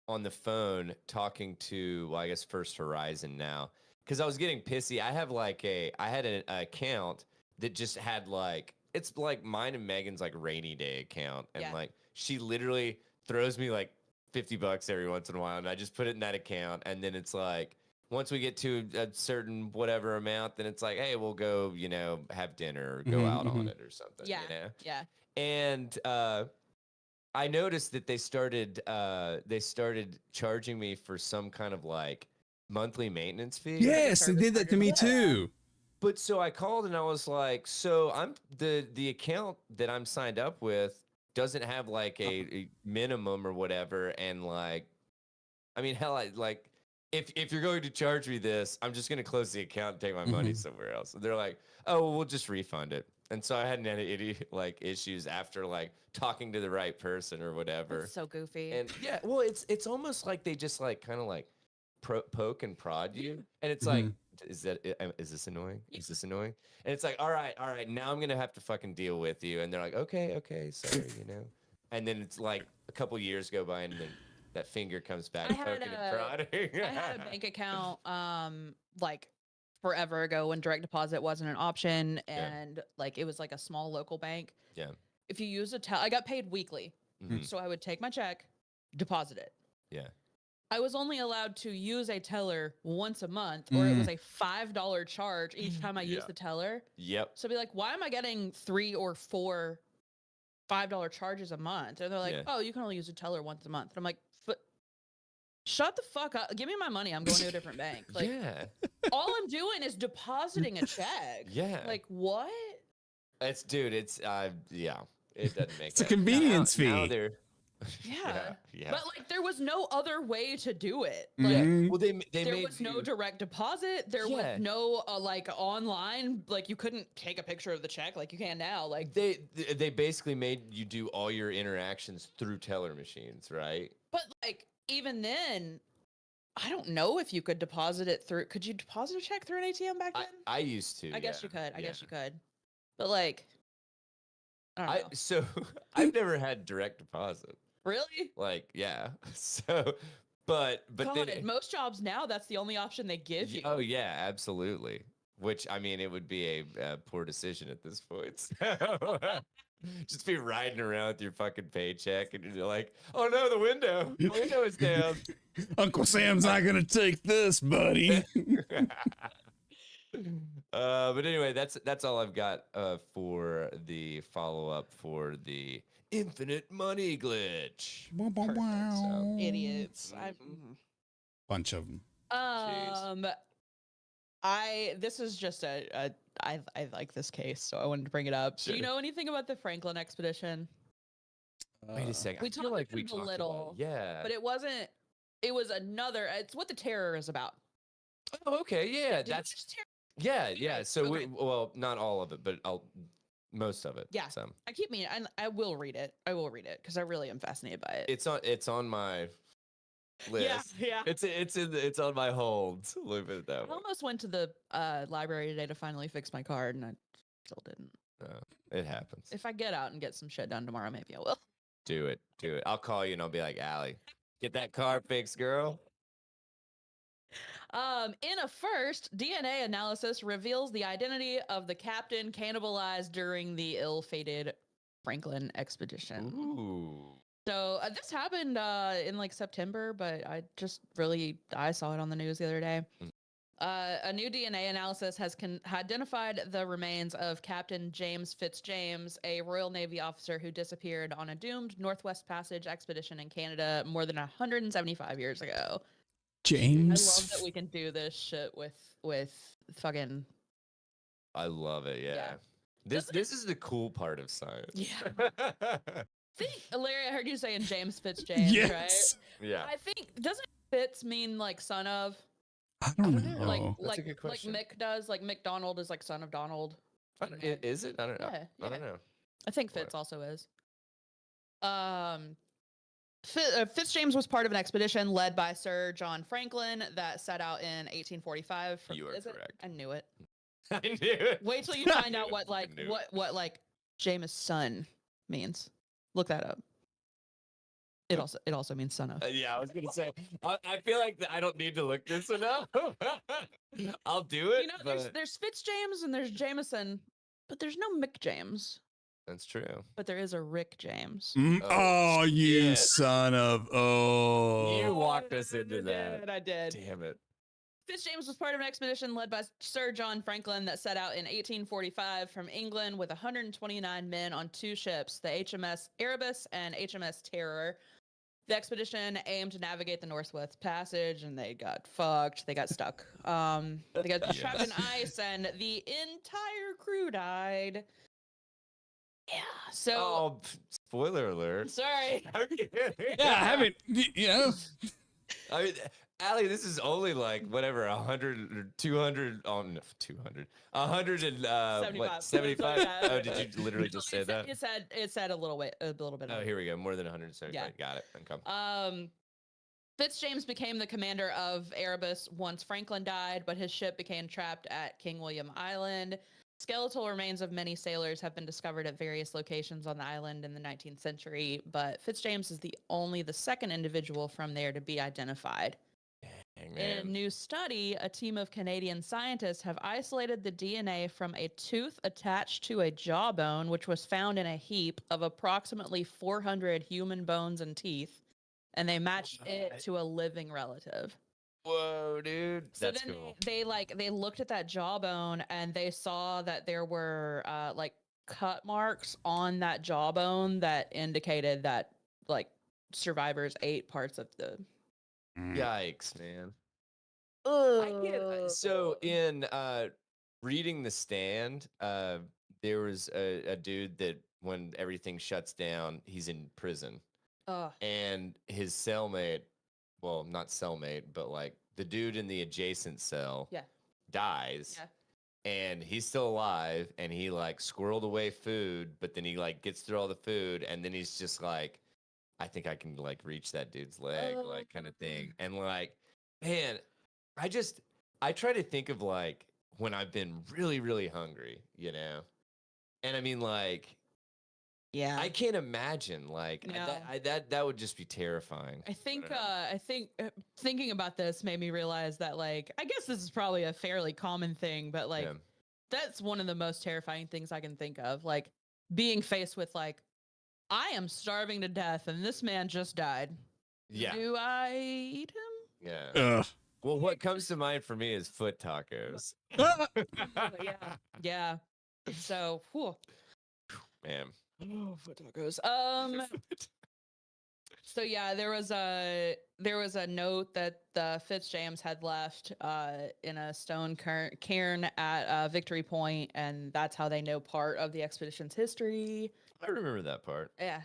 on the phone talking to, well, I guess First Horizon now, because I was getting pissy. I had an account that just had like, it's like mine and Megan's like rainy day account, and Yeah. like she literally throws me like $50 every once in a while, and I just put it in that account, and then it's like once we get to a certain whatever amount, then it's like, hey, we'll go, have dinner or go out on it or something, Yeah. Yeah. And I noticed that they started charging me for some kind of like monthly maintenance fee. Yes, they did that to me Yeah. too. But so I called and I was like, so I'm the account that I'm signed up with doesn't have like a minimum or whatever, and like, I mean, hell, if you're going to charge me this, I'm just gonna close the account and take my money somewhere else. And they're like, oh, well, we'll just refund it. And so I hadn't had any like issues after like talking to the right person or whatever. That's so goofy. And yeah, well, it's almost like they just like kind of like poke and prod you, and it's like, is this annoying? Is this annoying? And it's like, all right, now I'm gonna have to fucking deal with you. And they're like, okay, sorry, And then it's like a couple years go by, and then that finger comes back poking and prodding. I had a bank account like forever ago when direct deposit wasn't an option, and like it was like a small local bank. Yeah. If you use I got paid weekly. So I would take my check, deposit it. Yeah. I was only allowed to use a teller once a month, or it was a $5 charge each time I used the teller. Yep. So I'd be like, why am I getting 3 or 4 $5 charges a month? And they're like, oh, you can only use a teller once a month. And I'm like, shut the fuck up. Give me my money. I'm going to a different bank. Like, yeah. all I'm doing is depositing a check. Yeah. Like, what? It's yeah. It doesn't make It's a convenience fee. Now they're Yeah. yeah. But like there was no other way to do it. Like Yeah. Well, they there made was no direct deposit. There was no like online, like you couldn't take a picture of the check like you can now. Like they basically made you do all your interactions through teller machines, right? But like even then, I don't know if you could deposit it through. Could you deposit a check through an ATM back then? I used to. I guess you could. I guess you could. But like, I don't know. So I've never had direct deposit. Really? Like, yeah. So, but God, then most jobs now that's the only option they give you. Oh yeah, absolutely. Which I mean, it would be a poor decision at this point. Just be riding around with your fucking paycheck, and you're like, "Oh no, the window is down." Uncle Sam's not gonna take this, buddy. But anyway, that's all I've got for the follow up for the infinite money glitch. Wow. Idiots. Bunch of them. This is just I like this case, so I wanted to bring it up. Sure. Do you know anything about the Franklin expedition? Wait a second. We talked like we talked a little, yeah, but it wasn't. It was another. It's what the terror is about. Oh, okay, yeah, yeah. So well, not all of it, but most of it. Yeah. So I keep meaning, I will read it. I will read it because I really am fascinated by it. It's on my list. Yeah. It's on my hold. Leave it that way. I almost went to the library today to finally fix my card, and I still didn't. It happens. If I get out and get some shit done tomorrow, maybe I will. Do it. I'll call you and I'll be like, Allie, get that car fixed, girl. In a first, DNA analysis reveals the identity of the captain cannibalized during the ill-fated Franklin expedition. Ooh. So this happened in like September, but I saw it on the news the other day. A new DNA analysis has identified the remains of Captain James Fitzjames, a Royal Navy officer who disappeared on a doomed Northwest Passage expedition in Canada more than 175 years ago. James. I love that we can do this shit with fucking. I love it. Yeah. This is the cool part of science. Yeah. Larry, I heard you saying James Fitzjames, yes. Right? Yeah. I think doesn't Fitz mean like son of? I don't know. Like a good question. Mick does. Like McDonald is like son of Donald. Is it? I don't know. Yeah. I don't know. I think Fitz also is. Fitzjames was part of an expedition led by Sir John Franklin that set out in 1845. You are correct. I knew it. I knew it. Wait till you find out what Jameson means. Look that up. It also means son of. Yeah, I was gonna say. I feel like I don't need to look this enough. I'll do it. You know, but there's Fitzjames and there's Jameson, but there's no Mick James. that's true. But there is a Rick James. Oh, you shit. son of You walked us into that. I did. Damn it. Fitzjames was part of an expedition led by Sir John Franklin that set out in 1845 from England with 129 men on 2 ships, the HMS Erebus and HMS Terror. The expedition aimed to navigate the Northwest Passage, and they got fucked. They got stuck. They got trapped in ice, and the entire crew died. Yeah. So. Oh, spoiler alert. Sorry. Yeah, I haven't. You know. I mean, Allie, this is only like whatever 100 or 200. Oh no, 200. 100 and what? 75. Oh, did you literally just say that? It said a little bit. Oh, here we go. More than 175. Yeah. Got it. Okay. Fitzjames became the commander of Erebus once Franklin died, but his ship became trapped at King William Island. Skeletal remains of many sailors have been discovered at various locations on the island in the 19th century, but Fitzjames is the second individual from there to be identified. Dang, In a man. new study, a team of Canadian scientists have isolated the DNA from a tooth attached to a jawbone, which was found in a heap of approximately 400 human bones and teeth, and they matched it to a living relative. Whoa, dude. So That's then cool. they looked at that jawbone and they saw that there were like cut marks on that jawbone that indicated that like survivors ate parts of the. Yikes, man. I can't. So in reading The Stand, there was a dude that when everything shuts down, he's in prison, and his cellmate, well, not cellmate, but like the dude in the adjacent cell, dies. Yeah. And he's still alive, and he like squirreled away food, but then he like gets through all the food, and then he's just like, I think I can like reach that dude's leg, like kind of thing. And like, man, I try to think of like when I've been really, really hungry, you know? And I mean, like, Yeah. I can't imagine like No. that would just be terrifying. I think thinking about this made me realize that like I guess this is probably a fairly common thing, but like Yeah. that's one of the most terrifying things I can think of. Like being faced with like I am starving to death and this man just died. Yeah. Do I eat him? Yeah. Well, what comes to mind for me is foot tacos. Yeah. So, whew. Man. Oh, foot tacos. So yeah, there was a note that the Fitzjames had left in a stone cairn at Victory Point, and that's how they know part of the expedition's history. I remember that part. Yeah.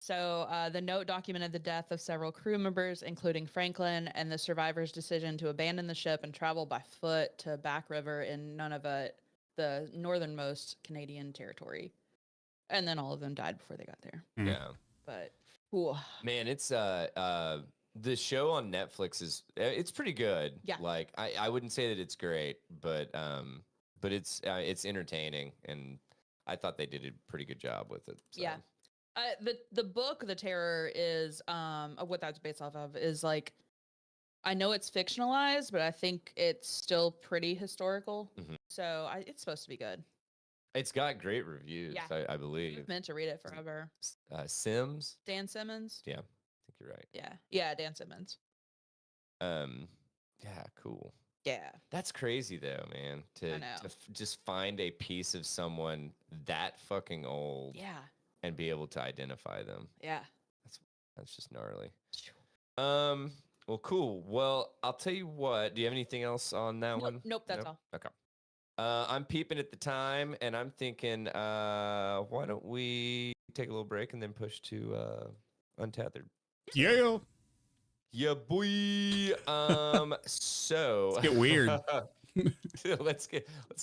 So the note documented the death of several crew members, including Franklin, and the survivors' decision to abandon the ship and travel by foot to Back River in Nunavut, the northernmost Canadian territory. And then all of them died before they got there. Yeah. But, whew. Man, it's the show on Netflix it's pretty good. Yeah. Like I wouldn't say that it's great, but it's entertaining, and I thought they did a pretty good job with it. So. Yeah. The book, The Terror, is what that's based off of is like, I know it's fictionalized, but I think it's still pretty historical. Mhm. So it's supposed to be good. It's got great reviews, Yeah. I believe. I've meant to read it forever. Sims? Dan Simmons? Yeah, I think you're right. Yeah. Yeah, Dan Simmons. Yeah, cool. Yeah. That's crazy though, man. To just find a piece of someone that fucking old. Yeah. And be able to identify them. Yeah. That's just gnarly. Well, cool. Well, I'll tell you what. Do you have anything else on that one? Nope, that's all. Okay. I'm peeping at the time, and I'm thinking, why don't we take a little break and then push to Untethered? Yeah. Yeah, boy. So Let's get weird. let's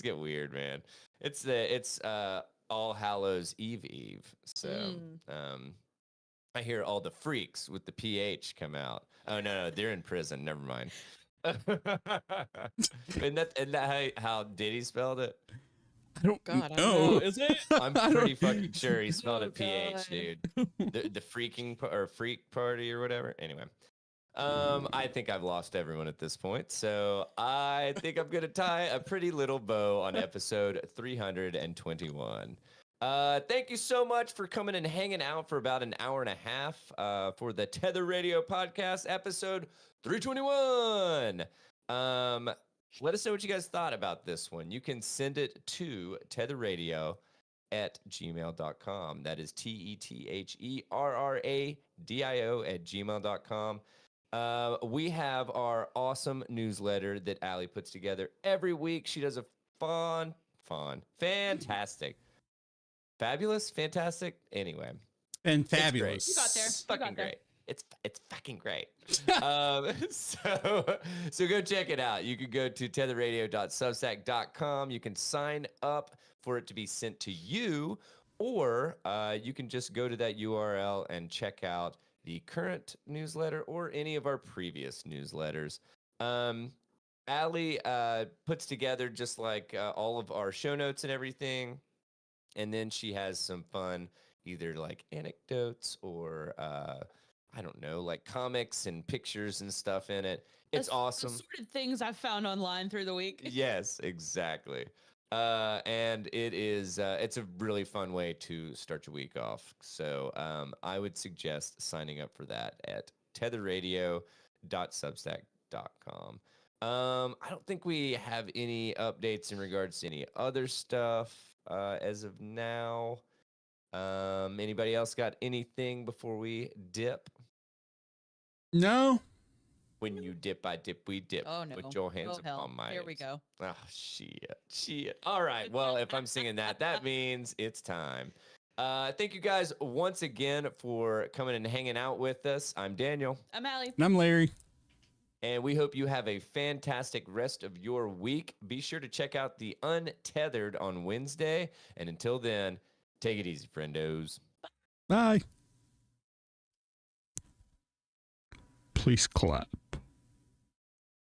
get weird, man. It's All Hallows Eve. So I hear all the freaks with the PH come out. Oh no, they're in prison. Never mind. Isn't that how Diddy spelled it? I don't God, I know. don't know. Is it? I'm I don't- pretty fucking sure he spelled Oh, it PH, God. dude. The freaking or freak party or whatever. Anyway, I think I've lost everyone at this point, so I think I'm gonna tie a pretty little bow on episode 321. Thank you so much for coming and hanging out for about an hour and a half for the Tether Radio podcast episode 321. Let us know what you guys thought about this one. You can send it to tetherradio@gmail.com. That is TETHERRADIO@gmail.com. We have our awesome newsletter that Allie puts together every week. She does a fantastic, fabulous, fantastic. Anyway, And great. fabulous. You got there. It's You fucking got there. great. It's fucking great. So go check it out. You can go to tetherradio.substack.com. You can sign up for it to be sent to you, or you can just go to that URL and check out the current newsletter or any of our previous newsletters. Allie puts together just like all of our show notes and everything, and then she has some fun, either like anecdotes or I don't know, like comics and pictures and stuff in it. It's awesome. Assorted things I've found online through the week. Yes, exactly. And it's a really fun way to start your week off. So I would suggest signing up for that at tetherradio.substack.com. I don't think we have any updates in regards to any other stuff as of now. Anybody else got anything before we dip? No. When you dip, I dip, we dip. Oh, no. With your hands Oh, hell. upon my Here we hips. go. Oh, shit. All right. Well, if I'm singing that, that means it's time. Thank you guys once again for coming and hanging out with us. I'm Daniel. I'm Allie. And I'm Larry. And we hope you have a fantastic rest of your week. Be sure to check out the Untethered on Wednesday. And until then, take it easy, friendos. Bye. Please clap.